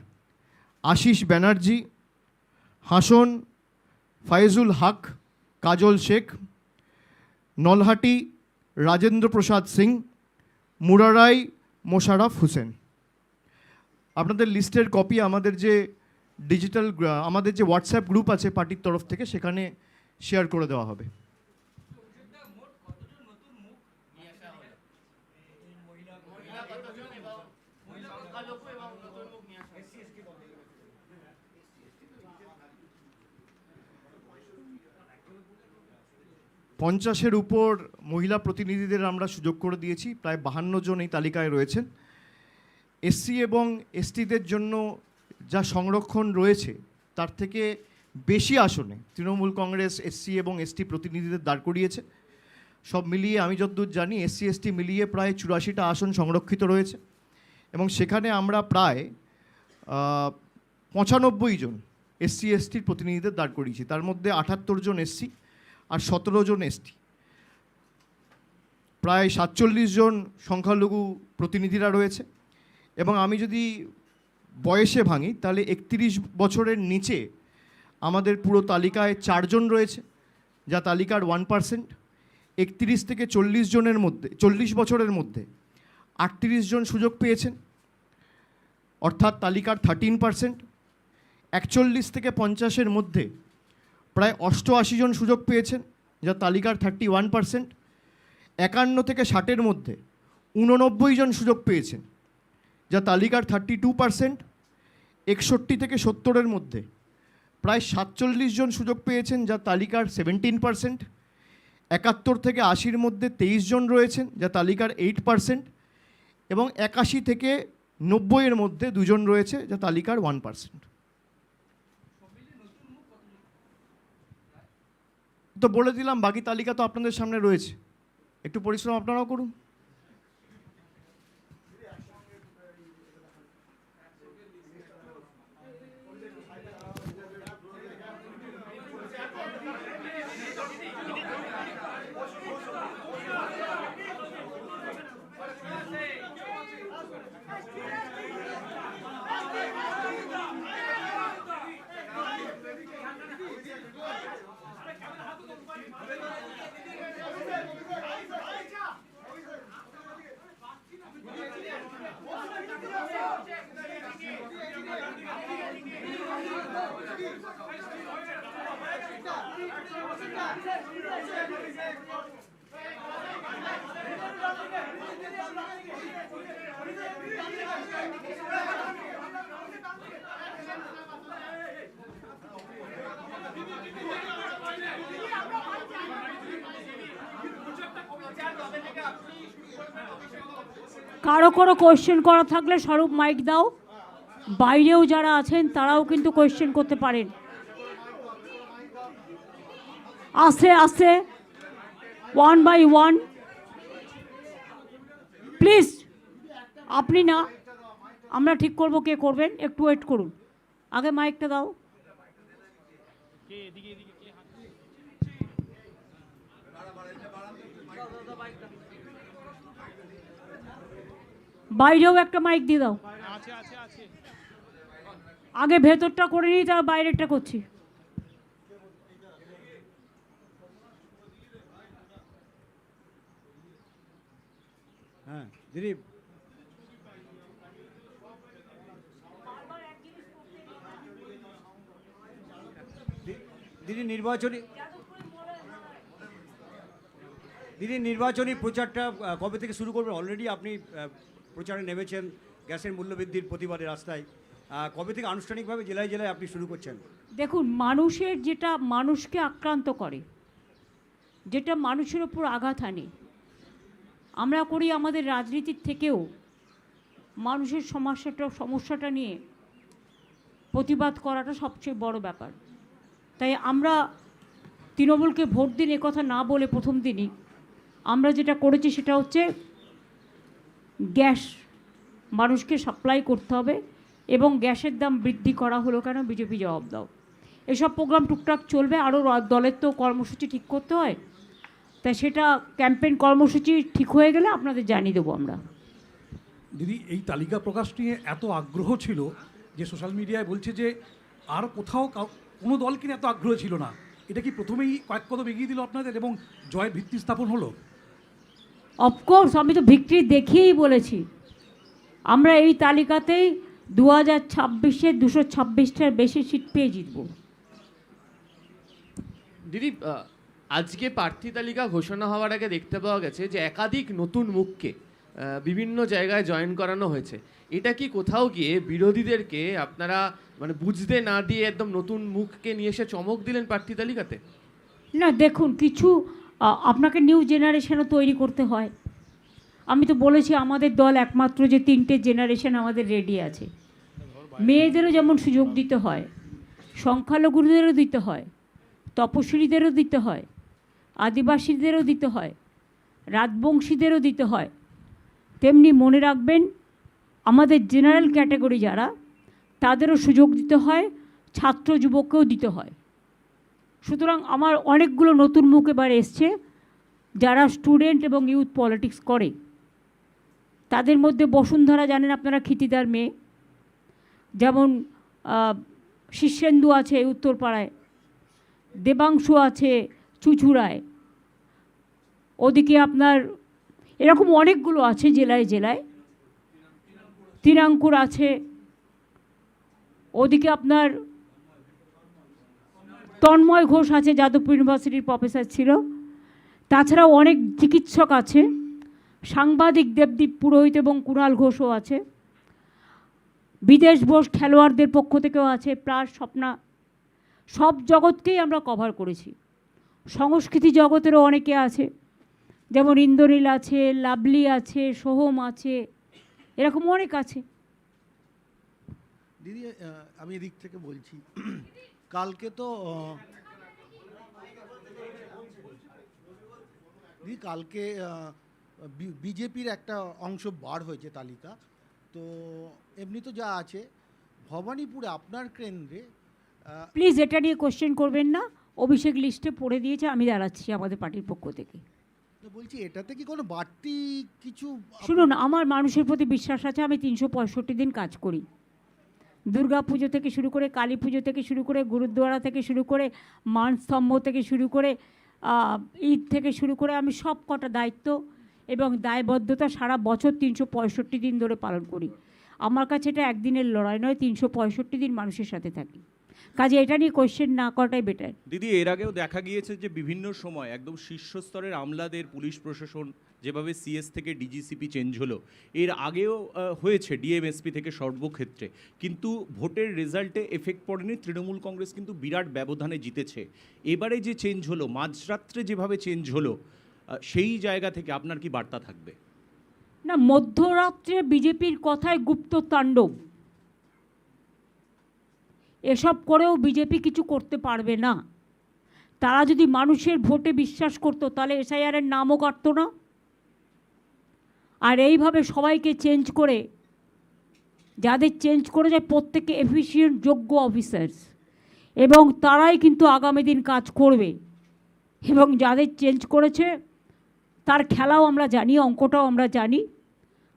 আশিস ব্যানার্জি, হাসন ফায়েজুল হক কাজল শেখ, নলহাটি রাজেন্দ্র প্রসাদ সিং, মুরারাই মোশাররফ হোসেন। আপনাদের লিস্টের কপি আমাদের যে ডিজিটাল আমাদের যে হোয়াটসঅ্যাপ গ্রুপ আছে পার্টির তরফ থেকে সেখানে শেয়ার করে দেওয়া হবে। পঞ্চাশের উপর মহিলা প্রতিনিধিদের আমরা সুযোগ করে দিয়েছি, প্রায় 52 জন এই তালিকায় রয়েছেন। এসসি এবং এসটিদের জন্য যা সংরক্ষণ রয়েছে তার থেকে বেশি আসনে তৃণমূল কংগ্রেস এসসি এবং এসটি প্রতিনিধিদের দাঁড় করিয়েছে। সব মিলিয়ে আমি যতদূর জানি এসসি এসটি মিলিয়ে প্রায় 84টা আসন সংরক্ষিত রয়েছে এবং সেখানে আমরা প্রায় 95 জন এসসি এসটির প্রতিনিধিদের দাঁড় করিয়েছি। তার মধ্যে 78 জন এসসি আর 17 জন এসটি, প্রায় 47 জন সংখ্যালঘু প্রতিনিধিরা রয়েছে। এবং আমি যদি বয়সে ভাঙি তাহলে 31 বছরের নিচে আমাদের পুরো তালিকায় 4 জন রয়েছে, যা তালিকার 1%। 31 থেকে 40 জনের মধ্যে 40 বছরের মধ্যে 38 জন সুযোগ পেয়েছেন। অর্থাৎ তালিকার 13%। 41 থেকে 50-এর মধ্যে প্রায় 88 জন সুযোগ পেয়েছেন, যা তালিকার 31%। 51 থেকে 60-এর মধ্যে 89 জন সুযোগ পেয়েছেন, যা তালিকার 32%। 61 থেকে 70-এর মধ্যে প্রায় 47 জন সুযোগ পেয়েছেন, যা তালিকার 17%। 71 থেকে 80-র মধ্যে 23 জন রয়েছেন, যা তালিকার 8%। এবং 81 থেকে 90-এর মধ্যে 2 জন রয়েছে, যা তালিকার 1%। তো বলে দিলাম, বাকি তালিকা তো আপনাদের সামনে রয়েছে, একটু পরিশ্রম আপনারাও করুন। কারো কোনো কোয়েশ্চেন করা থাকলে স্বরূপ মাইক দাও। বাইরেও যারা আছেন তারাও কিন্তু কোয়েশ্চেন করতে পারেন। আস্তে আস্তে, 1 by 1 প্লিজ। আপনি না, আমরা ঠিক করব কে করবেন, একটু ওয়েট করুন। আগে মাইকটা দাও। বাইরেও একটা মাইক দিয়ে দাও। আগে ভেতরটা করে নিই, তার বাইরেরটা করছি। হ্যাঁ দিদি, দিদি নির্বাচনী প্রচারটা কবে থেকে শুরু করবেন? অলরেডি আপনি প্রচারে নেমেছেন গ্যাসের মূল্যবৃদ্ধির প্রতিবাদে রাস্তায়। কবে থেকে আনুষ্ঠানিকভাবে জেলায় জেলায় আপনি শুরু করছেন? দেখুন, মানুষের যেটা মানুষকে আক্রান্ত করে, যেটা মানুষের ওপর আঘাত আনে, আমরা করি আমাদের রাজনীতির থেকেও মানুষের সমস্যাটা নিয়ে প্রতিবাদ করাটা সবচেয়ে বড় ব্যাপার। তাই আমরা তৃণমূলকে ভোট দিন কথা না বলে প্রথম দিনই আমরা যেটা করেছি সেটা হচ্ছে গ্যাস মানুষকে সাপ্লাই করতে হবে, এবং গ্যাসের দাম বৃদ্ধি করা হলো কেন, বিজেপি জবাব দাও। এসব প্রোগ্রাম টুকটাক চলবে। আরও দলের তো কর্মসূচি ঠিক করতে হয়, তাই সেটা ক্যাম্পেইন কর্মসূচি ঠিক হয়ে গেলে আপনাদের জানিয়ে দেবো আমরা। দিদি, এই তালিকা প্রকাশ নিয়ে এত আগ্রহ ছিল যে সোশ্যাল মিডিয়ায় বলছে যে আর কোথাও কোনো দল কিনে এত আগ্রহ ছিল না। এটা কি প্রথমেই কয়েক কদম এগিয়ে দিল আপনাদের এবং জয়ের ভিত্তি স্থাপন হলো? অফকোর্স, আমি তো ভিক্টরি দেখিয়েই বলেছি আমরা এই তালিকাতেই 2026-এ 226টার বেশি সিট পেয়ে জিতব। দিদি, আজকে প্রার্থী তালিকা ঘোষণা হওয়ার আগে দেখতে পাওয়া গেছে যে একাধিক নতুন মুখকে বিভিন্ন জায়গায় জয়েন করানো হয়েছে। এটা কি কোথাও গিয়ে বিরোধীদেরকে আপনারা মানে বুঝতে না দিয়ে একদম নতুন মুখকে নিয়ে এসে চমক দিলেন প্রার্থী তালিকাতে? না, দেখুন, কিছু আপনাকে নিউ জেনারেশনও তৈরি করতে হয়। আমি তো বলেছি আমাদের দল একমাত্র যে 3টে জেনারেশন আমাদের রেডি আছে। মেয়েদেরও যেমন সুযোগ দিতে হয়, সংখ্যালঘুদেরও দিতে হয়, তপশিলীদেরও দিতে হয়, আদিবাসীদেরও দিতে হয়, রাজবংশীদেরও দিতে হয়, তেমনি মনে রাখবেন আমাদের জেনারেল ক্যাটাগরি যারা, তাদেরও সুযোগ দিতে হয়, ছাত্র যুবককেও দিতে হয়। সুতরাং আমার অনেকগুলো নতুন মুখ এবার এসছে যারা স্টুডেন্ট এবং ইউথ পলিটিক্স করে। তাদের মধ্যে বসুন্ধরা, জানেন আপনারা, ক্ষিতিদার মেয়ে, যেমন শীর্ষেন্দু আছে উত্তরপাড়ায়, দেবাংশু আছে চুচুড়ায়, ওদিকে আপনার এরকম অনেকগুলো আছে জেলায় জেলায়। তিনাঙ্কুর আছে ওদিকে আপনার তন্ময় ঘোষ আছে, যাদবপুর ইউনিভার্সিটির প্রফেসর ছিল। তাছাড়াও অনেক চিকিৎসক আছে, সাংবাদিক দেবদীপ পুরোহিত এবং কুণাল ঘোষও আছে, বিদেশ বোস খেলোয়াড়দের পক্ষ থেকেও আছে, প্লাস স্বপ্না। সব জগৎকেই আমরা কভার করেছি। সংস্কৃতি জগতেরও অনেকে আছে, যেমন ইন্দ্রনীল আছে, লাভলি আছে, সোহম আছে, এরকম অনেক আছে। দিদি আমি এদিক থেকে বলছি, কালকে তো দিদি কালকে বিজেপির একটা অংশ বার হয়েছে তালিকা, তো এমনি তো যা আছে ভবানীপুরে আপনার কেন্দ্রে প্লিজ এটা নিয়ে কোশ্চেন করবেন না। অভিষেক লিস্টে পড়ে দিয়েছে, আমি দাঁড়াচ্ছি আমাদের পার্টির পক্ষ থেকে। তো বলছি এটাতে কি কোনো বাড়তি কিছু শুনুন, আমার মানুষের প্রতি বিশ্বাস আছে। আমি 365 দিন কাজ করি, দুর্গা পুজো থেকে শুরু করে, কালী পুজো থেকে শুরু করে, গুরুদ্বারা থেকে শুরু করে, মানস্তম্ভ থেকে শুরু করে, ঈদ থেকে শুরু করে, আমি সব কটা দায়িত্ব এবং দায়বদ্ধতা সারা বছর 365 দিন ধরে পালন করি। আমার কাছে এটা একদিনের লড়াই নয়, 365 দিন মানুষের সাথে থাকি। কাজে এটা নিয়ে কোয়েশ্চেন না করাটাই বেটার। দিদি, এর আগেও দেখা গিয়েছে যে বিভিন্ন সময় একদম শীর্ষস্তরের আমলাদের, পুলিশ প্রশাসন যেভাবে সিএস থেকে ডিজিসিপি চেঞ্জ হলো, এর আগেও হয়েছে ডিএমএসপি থেকে সর্বক্ষেত্রে, কিন্তু ভোটের রেজাল্টে এফেক্ট পড়েনি। তৃণমূল কংগ্রেস কিন্তু বিরাট ব্যবধানে জিতেছে। এবারে যে চেঞ্জ হলো, মাঝরাত্রে যেভাবে চেঞ্জ হলো, সেই জায়গা থেকে আপনার কি বার্তা থাকবে? না, মধ্যরাত্রে বিজেপির কথায় গুপ্ত তাণ্ডব, এসব করেও বিজেপি কিছু করতে পারবে না। তারা যদি মানুষের ভোটে বিশ্বাস করতো তাহলে এসআইআরের নামও কাটতো না। আর এইভাবে সবাইকে চেঞ্জ করে, যাদের চেঞ্জ করে যায় প্রত্যেকে এফিসিয়েন্ট যোগ্য অফিসার্স, এবং তারাই কিন্তু আগামী দিন কাজ করবে। এবং যাদের চেঞ্জ করেছে তার খেলাও আমরা জানি, অঙ্কটাও আমরা জানি।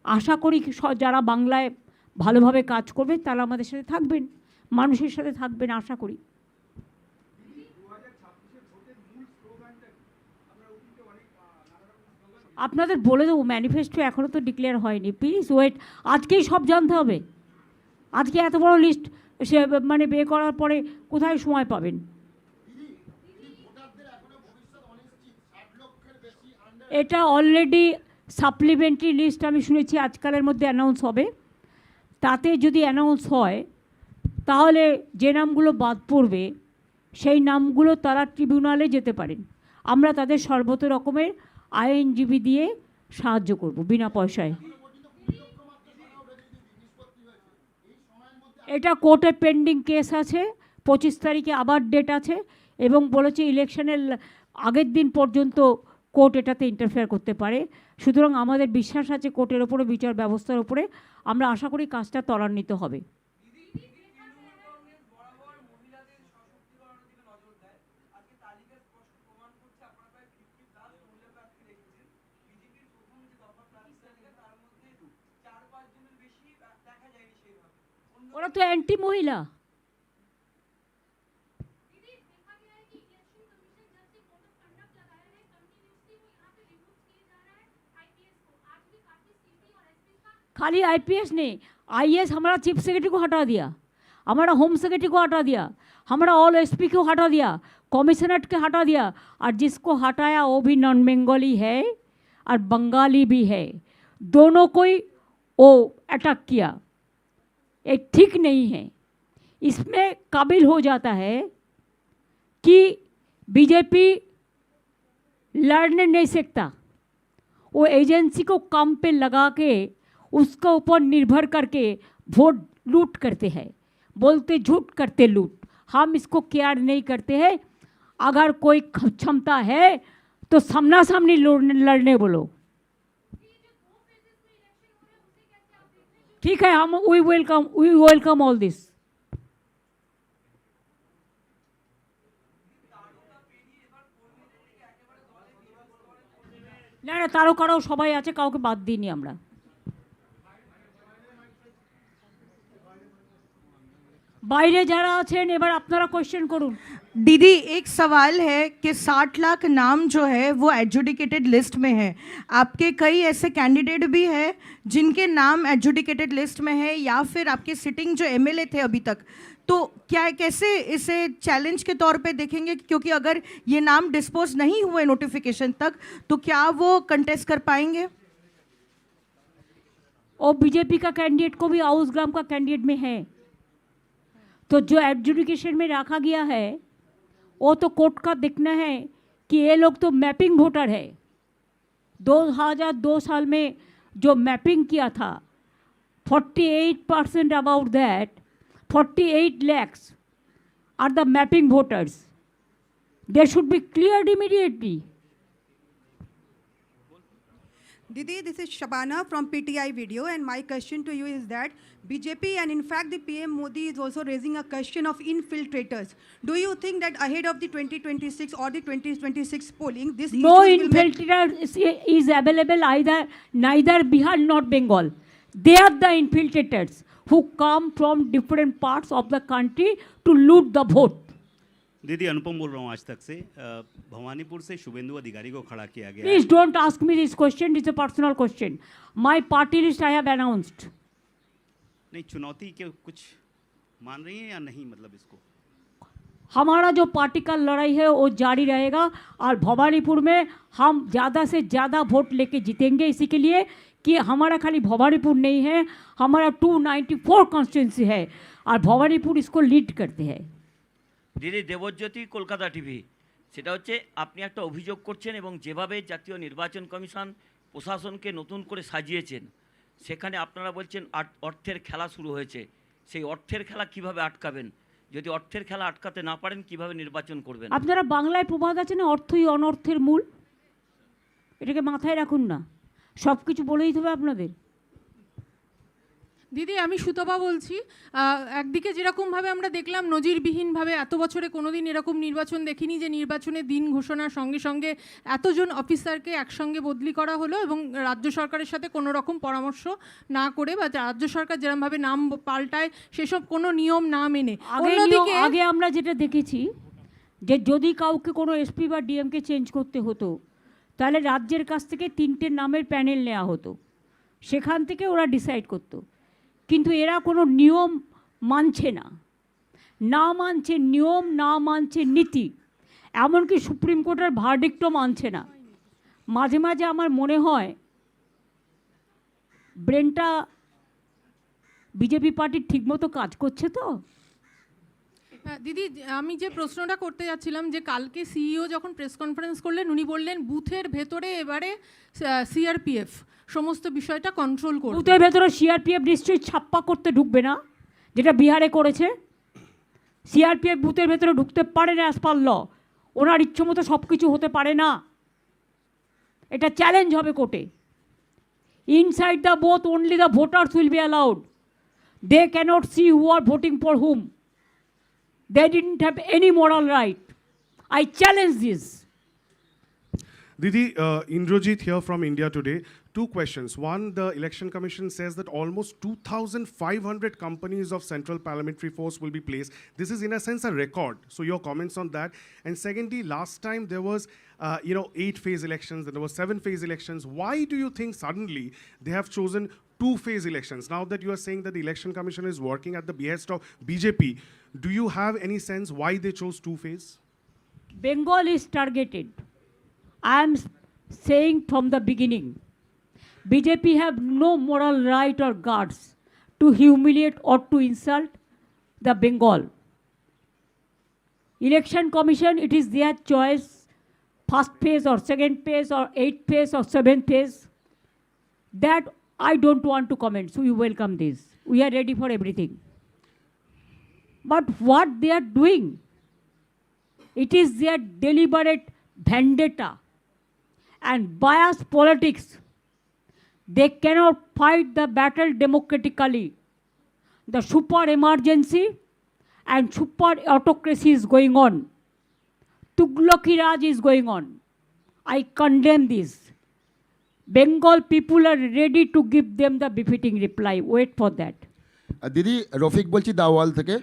আশা করি যারা বাংলায় ভালোভাবে কাজ করবে তারা আমাদের সাথে থাকবেন, মানুষের সাথে থাকবেন, আশা করি। আপনাদের বলে দেবো, ম্যানিফেস্টো এখনও তো ডিক্লেয়ার হয়নি, প্লিজ ওয়েট। আজকেই সব জানতে হবে। আজকে এত বড় লিস্ট সে মানে বের করার পরে কোথায় সময় পাবেন? এটা অলরেডি সাপ্লিমেন্টারি লিস্ট আমি শুনেছি আজকালের মধ্যে অ্যানাউন্স হবে। তাতে যদি অ্যানাউন্স হয় তাহলে যে নামগুলো বাদ পড়বে সেই নামগুলো তারা ট্রিবিউনালে যেতে পারেন। আমরা তাদের সর্বত রকমের আইনজীবী দিয়ে সাহায্য করব বিনা পয়সায়। এটা কোর্টে পেন্ডিং কেস আছে, 25 তারিখে আবার ডেট আছে, এবং বলেছে ইলেকশনের আগের দিন পর্যন্ত কোর্ট এটাতে ইন্টারফেয়ার করতে পারে। সুতরাং আমাদের বিশ্বাস আছে কোর্টের ওপরে, বিচার ব্যবস্থার উপরে। আমরা আশা করি কাজটা ত্বরান্বিত হবে। ওরা তো অ্যান্টি মহিলা। खाली आईपीएस नहीं, आईएएस हमारा चीफ सेक्रेटरी को हटा दिया, हमारा होम सेक्रेटरी को हटा दिया, हमारा ऑल एसपी को हटा दिया, कमिश्नरेट के हटा दिया, और जिसको हटाया वो भी नॉन बंगाली है और बंगाली भी है, दोनों को ही वो अटैक किया। ये ठीक नहीं है। इसमें काबिल हो जाता है कि बीजेपी लड़ने नहीं सकता। वो एजेंसी को काम पे लगा के उसके ऊपर निर्भर करके वोट लूट करते हैं, बोलते झूठ करते लूट। हम इसको केयर नहीं करते हैं। अगर कोई क्षमता है तो सामना सामनी लड़ने बोलो। ठीक है, हम वी वेलकम ऑल दिस। না না, তারকারাও সবাই আছে, কাউকে বাদ দিইনি আমরা। বাইরে যারা আছেন এবার আপনারা কোয়েশ্চেন করুন। दीदी एक सवाल है कि 60 लाख नाम जो है वो एडजुडिकेटेड लिस्ट में है। आपके कई ऐसे कैंडिडेट भी हैं जिनके नाम एडजुडिकेटेड लिस्ट में है, या फिर आपके सिटिंग जो एमएलए थे अभी तक, तो क्या कैसे इसे चैलेंज के तौर पे देखेंगे? क्योंकि अगर ये नाम डिस्पोज नहीं हुए नोटिफिकेशन तक तो क्या वो कंटेस्ट कर पाएंगे? और बीजेपी का कैंडिडेट को भी हाउस ग्राम का कैंडिडेट में है, तो जो एडजुडिकेशन में रखा गया है वो तो कोर्ट का देखना है कि ये लोग तो मैपिंग वोटर है। 2002 साल में जो मैपिंग किया था 48% about that 48 lakhs are the mapping voters. They should be cleared immediately. Didi, this is Shabana from PTI Video, and my question to you is that BJP and in fact the PM Modi is also raising a question of infiltrators. Do you think that ahead of the 2026 or the 2026 polling, this No issue will make... infiltrator is available neither Bihar nor Bengal. They are the infiltrators who come from different parts of the country to loot the vote. दीदी अनुपम बोल रहा हूँ आज तक से। भवानीपुर से शुभेंदु अधिकारी को खड़ा किया गया है। Please don't ask me this question. It's a personal question. My party list I have announced. नहीं, चुनौती के कुछ मान रही हैं या नहीं, मतलब इसको? हमारा जो पार्टी का लड़ाई है वो जारी रहेगा और भवानीपुर में हम ज़्यादा से ज़्यादा वोट लेके जीतेंगे, इसी के लिए कि हमारा खाली भवानीपुर नहीं है, हमारा 294 कॉन्स्टिट्यूंसी है और भवानीपुर इसको लीड करते हैं। দিদি দেবজ্যোতি কলকাতা টিভি, সেটা হচ্ছে আপনি একটা অভিযোগ করছেন এবং যেভাবে জাতীয় নির্বাচন কমিশন প্রশাসনকে নতুন করে সাজিয়েছেন সেখানে আপনারা বলছেন অর্থের খেলা শুরু হয়েছে। সেই অর্থের খেলা কিভাবে আটকাবেন? যদি অর্থের খেলা আটকাতে না পারেন কিভাবে নির্বাচন করবেন? আপনারা বাংলায় প্রবাদ আছে না, অর্থই অনর্থের মূল, এটাকে মাথায় রাখুন না, সব কিছু বলেই দিতে হবে আপনাদের। দিদি আমি সুতপা বলছি। একদিকে যেরকমভাবে আমরা দেখলাম নজিরবিহীনভাবে এত বছরে কোনোদিন এরকম নির্বাচন দেখিনি যে নির্বাচনের দিন ঘোষণার সঙ্গে সঙ্গে এতজন অফিসারকে একসঙ্গে বদলি করা হলো এবং রাজ্য সরকারের সাথে কোনো রকম পরামর্শ না করে বা রাজ্য সরকার যেরকমভাবে নাম পাল্টায় সেসব কোনো নিয়ম না মেনে। অন্যদিকে আগে আমরা যেটা দেখেছি যে যদি কাউকে কোনো এসপি বা ডিএমকে চেঞ্জ করতে হতো তাহলে রাজ্যের কাছ থেকে 3টে নামের প্যানেল নেওয়া হতো, সেখান থেকে ওরা ডিসাইড করতো। কিন্তু এরা কোনো নিয়ম মানছে না, না মানছে নিয়ম, না মানছে নীতি, এমনকি সুপ্রিম কোর্টের ভার্ডিক্টও মানছে না। মাঝে মাঝে আমার মনে হয় ব্রেনটা বিজেপি পার্টির ঠিকমতো কাজ করছে তো। দিদি আমি যে প্রশ্নটা করতে যাচ্ছিলাম যে কালকে সিইও যখন প্রেস কনফারেন্স করলেন উনি বললেন বুথের ভেতরে এবারে সিআরপিএফ সমস্ত বিষয়টা কন্ট্রোল করবে। বুথের ভেতরে সিআরপিএফ নিশ্চয়ই ছাপ্পা করতে ঢুকবে না, যেটা বিহারে করেছে। সিআরপিএফ বুথের ভেতরে ঢুকতে পারে না অ্যাজ পার ল, ওনার ইচ্ছে মতো সব কিছু হতে পারে না, এটা চ্যালেঞ্জ হবে কোর্টে। Inside the booth only the voters will be allowed. They cannot see who are voting for whom. They didn't have any moral right. I challenge this. Didi, Indrajit here from India Today. Two questions. One, the Election Commission says that almost 2,500 companies of Central Parliamentary Force will be placed. This is in a sense a record. So your comments on that. And secondly, last time there was, 8-phase elections and there were 7-phase elections. Why do you think suddenly they have chosen 2-phase elections? Now that you are saying that the Election Commission is working at the behest of BJP, do you have any sense why they chose 2-phase? Bengal is targeted. I am saying from the beginning, BJP have no moral right or guts to humiliate or to insult the Bengal. Election Commission, it is their choice, first phase or second phase or 8th phase or 7th phase. That I don't want to comment, so we welcome this. We are ready for everything. But what they are doing, it is their deliberate vendetta and biased politics. They cannot fight the battle democratically. The super emergency and super autocracy is going on. Tughlaqi Raj is going on. I condemn this. Bengal people are ready to give them the befitting reply. Wait for that. দিদি রফিক বলছি দাওয়াল থেকে।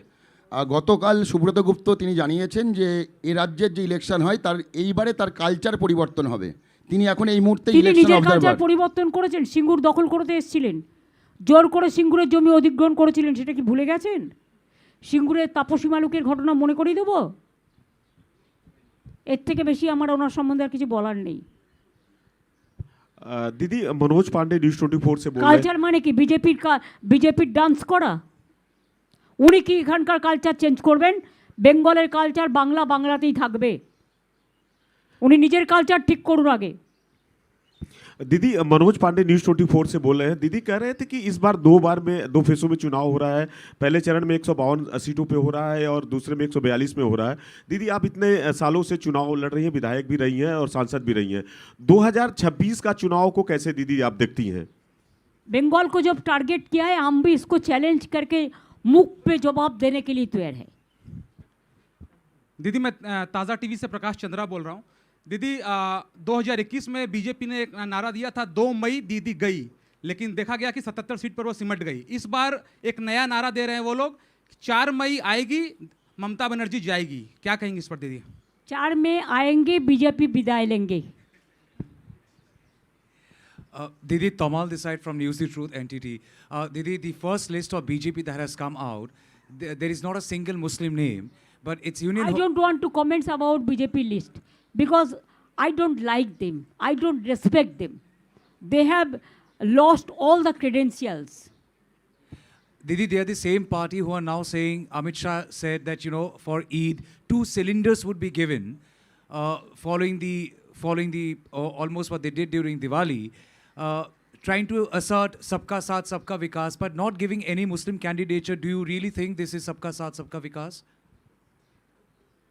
গতকাল সুব্রত গুপ্ত তিনি জানিয়েছেন যে এ রাজ্যের যে election হয় তার এইবারে তার কালচার পরিবর্তন হবে। তিনি এখন এই মুহূর্তে তিনি ইলেকশন নিজের কালচার অবজারভার। পরিবর্তন করেছেন, সিঙ্গুর দখল করতে এসেছিলেন, জোর করে সিঙ্গুরের জমি অধিগ্রহণ করেছিলেন, সেটা কি ভুলে গেছেন? সিঙ্গুরের তাপসী মালুকের ঘটনা মনে করিয়ে দেবো? এর থেকে বেশি আমার ওনার সম্বন্ধে আর কিছু বলার নেই। दीदी मनोज पांडे न्यूज 24 से बोल रहे हैं। কালচার মানে কি? বিজেপির ডান্স করা? উনি কি এখানকার কালচার চেঞ্জ করবেন? বেঙ্গলের কালচার বাংলাতেই থাকবে। উনি নিজের কালচার ঠিক করুন আগে। दीदी मनोज पांडे न्यूज 24 से बोल रहे हैं। दीदी कह रहे थे कि इस बार दो फेसों में चुनाव हो रहा है। पहले चरण में 152 सीटों पे हो रहा है और दूसरे में 142 में हो रहा है। दीदी आप इतने सालों से चुनाव लड़ रही हैं, विधायक भी रही हैं और सांसद भी रही हैं, 2026 का चुनाव को कैसे दीदी आप देखती हैं? बंगाल को जब टारगेट किया है, हम भी इसको चैलेंज करके मुख पे जवाब देने के लिए तैयार है। दीदी मैं ताज़ा टीवी से प्रकाश चंद्रा बोल रहा हूँ। दीदी 2021 में बीजेपी ने एक नारा दिया था 2 मई दीदी गई, लेकिन देखा गया कि 77 सीट पर वो सिमट गई। इस बार एक नया नारा दे रहे हैं वो लोग, 4 मई आएगी ममता बनर्जी जाएगी। क्या कहेंगे इस पर दीदी? 4 में आएंगे, बीजेपी विदाई लेंगे। Didi, Tamal this side from News the Truth NTT. Didi, the first list of BJP that has come out, there is not a single Muslim name, but it's Union. I don't want to comment about BJP list because I don't like them. I don't respect them. They have lost all the credentials. Didi, they are the same party who are now saying, Amit Shah said that, you know, for Eid, 2 cylinders would be given following the almost what they did during Diwali, trying to assert Sabka Saath, Sabka Vikas, but not giving any Muslim candidature. Do you really think this is Sabka Saath, Sabka Vikas?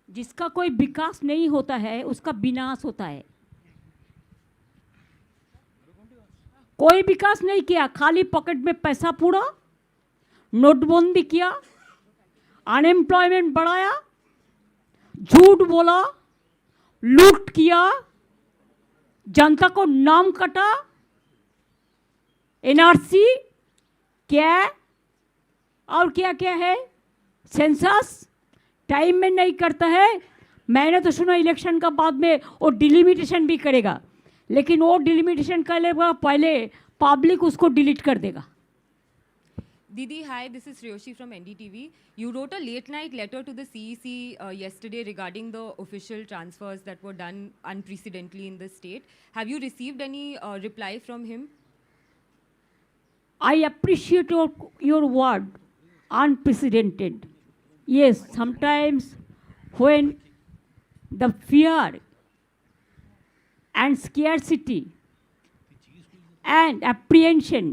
जिसका कोई विकास नहीं होता है उसका विनाश होता है। कोई विकास नहीं किया, खाली पॉकेट में पैसा पूरा, नोटबंदी किया, अनएम्प्लॉयमेंट बढ़ाया, झूठ बोला, लूट किया, जनता को नाम कटा, एनआरसी क्या और क्या क्या है, सेंसस टाइम में नहीं करता है। मैंने तो सुना इलेक्शन का बाद में वो डिलिमिटेशन भी करेगा, लेकिन वो डिलिमिटेशन करेगा पहले पब्लिक उसको डिलीट कर देगा। Didi, hi, this is Shreyoshi from NDTV. You wrote a late night letter to the CEC yesterday regarding the official transfers that were done unprecedentedly in the state. Have you received any reply from him? I appreciate your word, unprecedented. Yes, sometimes when the fear and scarcity and apprehension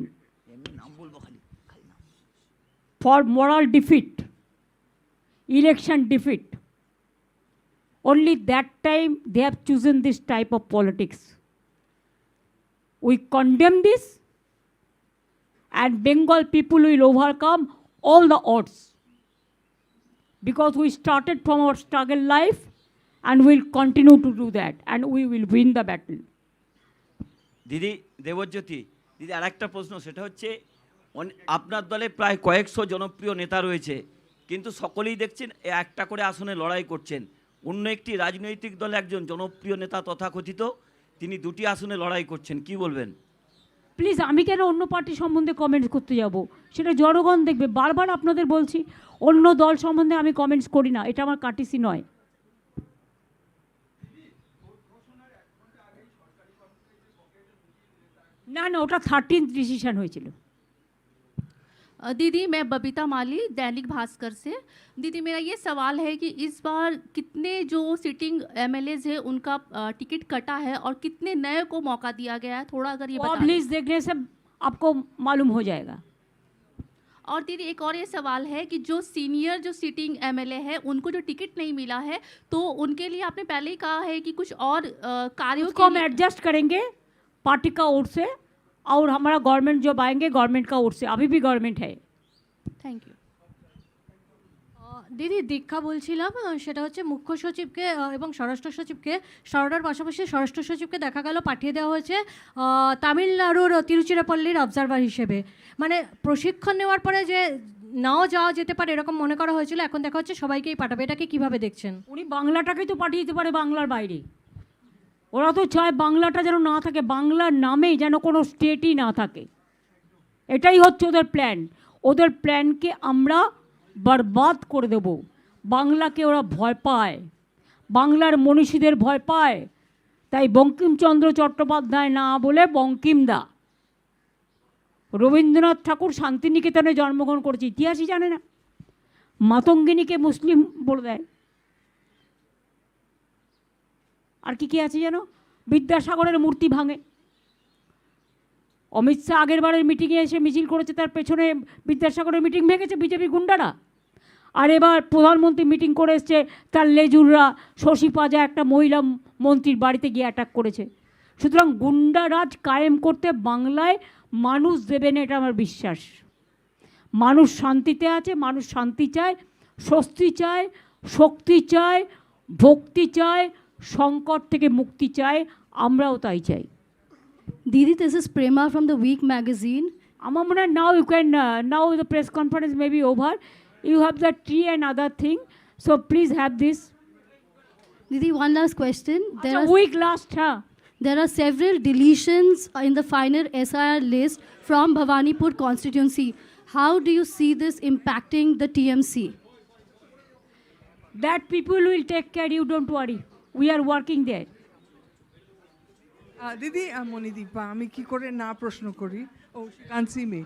for moral defeat, election defeat, only that time they have chosen this type of politics. We condemn this, and Bengal people will overcome all the odds, because we started from our struggle life and we'll continue to do that, and we will win the battle. দিদি দেবজ্যোতি, দিদি আর একটা প্রশ্ন, সেটা হচ্ছে আপনার দলে প্রায় কয়েকশো জনপ্রিয় নেতা রয়েছে, কিন্তু সকলেই দেখছেন একটা করে আসনে লড়াই করছেন। অন্য একটি রাজনৈতিক দলে একজন জনপ্রিয় নেতা তথাকথিত, তিনি 2টি আসনে লড়াই করছেন, কি বলবেন? প্লিজ, আমি কেন অন্য পার্টি সম্বন্ধে কমেন্টস করতে যাব? সেটা জনগণ দেখবে। বারবার আপনাদের বলছি, অন্য দল সম্বন্ধে আমি কমেন্টস করি না, এটা আমার কাটিসি নয়। না না, ওটা 13th ডিসিশন হয়েছিল। दीदी, मैं बबीता माली, दैनिक भास्कर से। दीदी, मेरा ये सवाल है कि इस बार कितने जो सिटिंग एमएलएज हैं उनका टिकट कटा है और कितने नए को मौका दिया गया है, थोड़ा अगर ये बता दें। लिस्ट देखने से आपको मालूम हो जाएगा। और दीदी, एक और ये सवाल है कि जो सीनियर जो सिटिंग एमएलए है उनको जो टिकट नहीं मिला है, तो उनके लिए आपने पहले ही कहा है कि कुछ और कार्यों को हम एडजस्ट करेंगे पार्टी का ओर से, और हमारा गवर्नमेंट जब आएंगे गवर्नमेंट का ओर से, अभी भी गवर्नमेंट है। Thank you. দিদি, দীক্ষা বলছিলাম, সেটা হচ্ছে মুখ্য সচিবকে এবং স্বরাষ্ট্র সচিবকে সরানোর পাশাপাশি স্বরাষ্ট্র সচিবকে দেখা গেল পাঠিয়ে দেওয়া হয়েছে তামিলনাড়ুর তিরুচিরাপল্লির অবজারভার হিসেবে। মানে প্রশিক্ষণ নেওয়ার পরে যে নাও যাওয়া যেতে পারে এরকম মনে করা হয়েছিল, এখন দেখা হচ্ছে সবাইকেই পাঠাবে, এটাকে কিভাবে দেখছেন? উনি বাংলাটাকেই তো পাঠিয়ে দিতে পারে বাংলার বাইরে। ওরা তো চায় বাংলাটা যেন না থাকে, বাংলার নামে যেন কোনো স্টেটই না থাকে। এটাই হচ্ছে ওদের প্ল্যান। ওদের প্ল্যানকে আমরা বরবাদ করে দেব। বাংলাকে ওরা ভয় পায়, বাংলার মনীষীদের ভয় পায়, তাই বঙ্কিমচন্দ্র চট্টোপাধ্যায় না বলে বঙ্কিমদা। রবীন্দ্রনাথ ঠাকুর শান্তিনিকেতনে জন্মগ্রহণ করেছে, ইতিহাসই জানে না। মাতঙ্গিনীকে মুসলিম বলে দেয়। আর কি কি আছে যেন, বিদ্যাসাগরের মূর্তি ভাঙে। অমিত শাহ আগের বারের মিটিংয়ে এসে মিছিল করেছে, তার পেছনে বিদ্যাসাগরের মিটিং ভেঙেছে বিজেপি গুন্ডারা। আর এবার প্রধানমন্ত্রী মিটিং করে এসছে, তার লেজুররা শশী পাজা একটা মহিলা মন্ত্রীর বাড়িতে গিয়ে অ্যাটাক করেছে। সুতরাং গুন্ডারাজ কায়েম করতে বাংলায় মানুষ দেবে না, এটা আমার বিশ্বাস। মানুষ শান্তিতে আছে, মানুষ শান্তি চায়, স্বস্তি চায়, শক্তি চায়, ভক্তি চায়, সংকট থেকে মুক্তি চায়, আমরাও তাই চাই। Didi, this is Prema from the Week magazine. আমার মনে হয় now you can now the press conference may be over. You have the tea and other thing, so please have this. Didi, one last question. Week last, huh? There are several deletions in the final SIR list from Bhawanipur constituency. How do you see this impacting the TMC? That people will take care, you don't worry. We are working there. দিদি মণিদীপা, আমি কি করে না প্রশ্ন করি? ও কানসি মে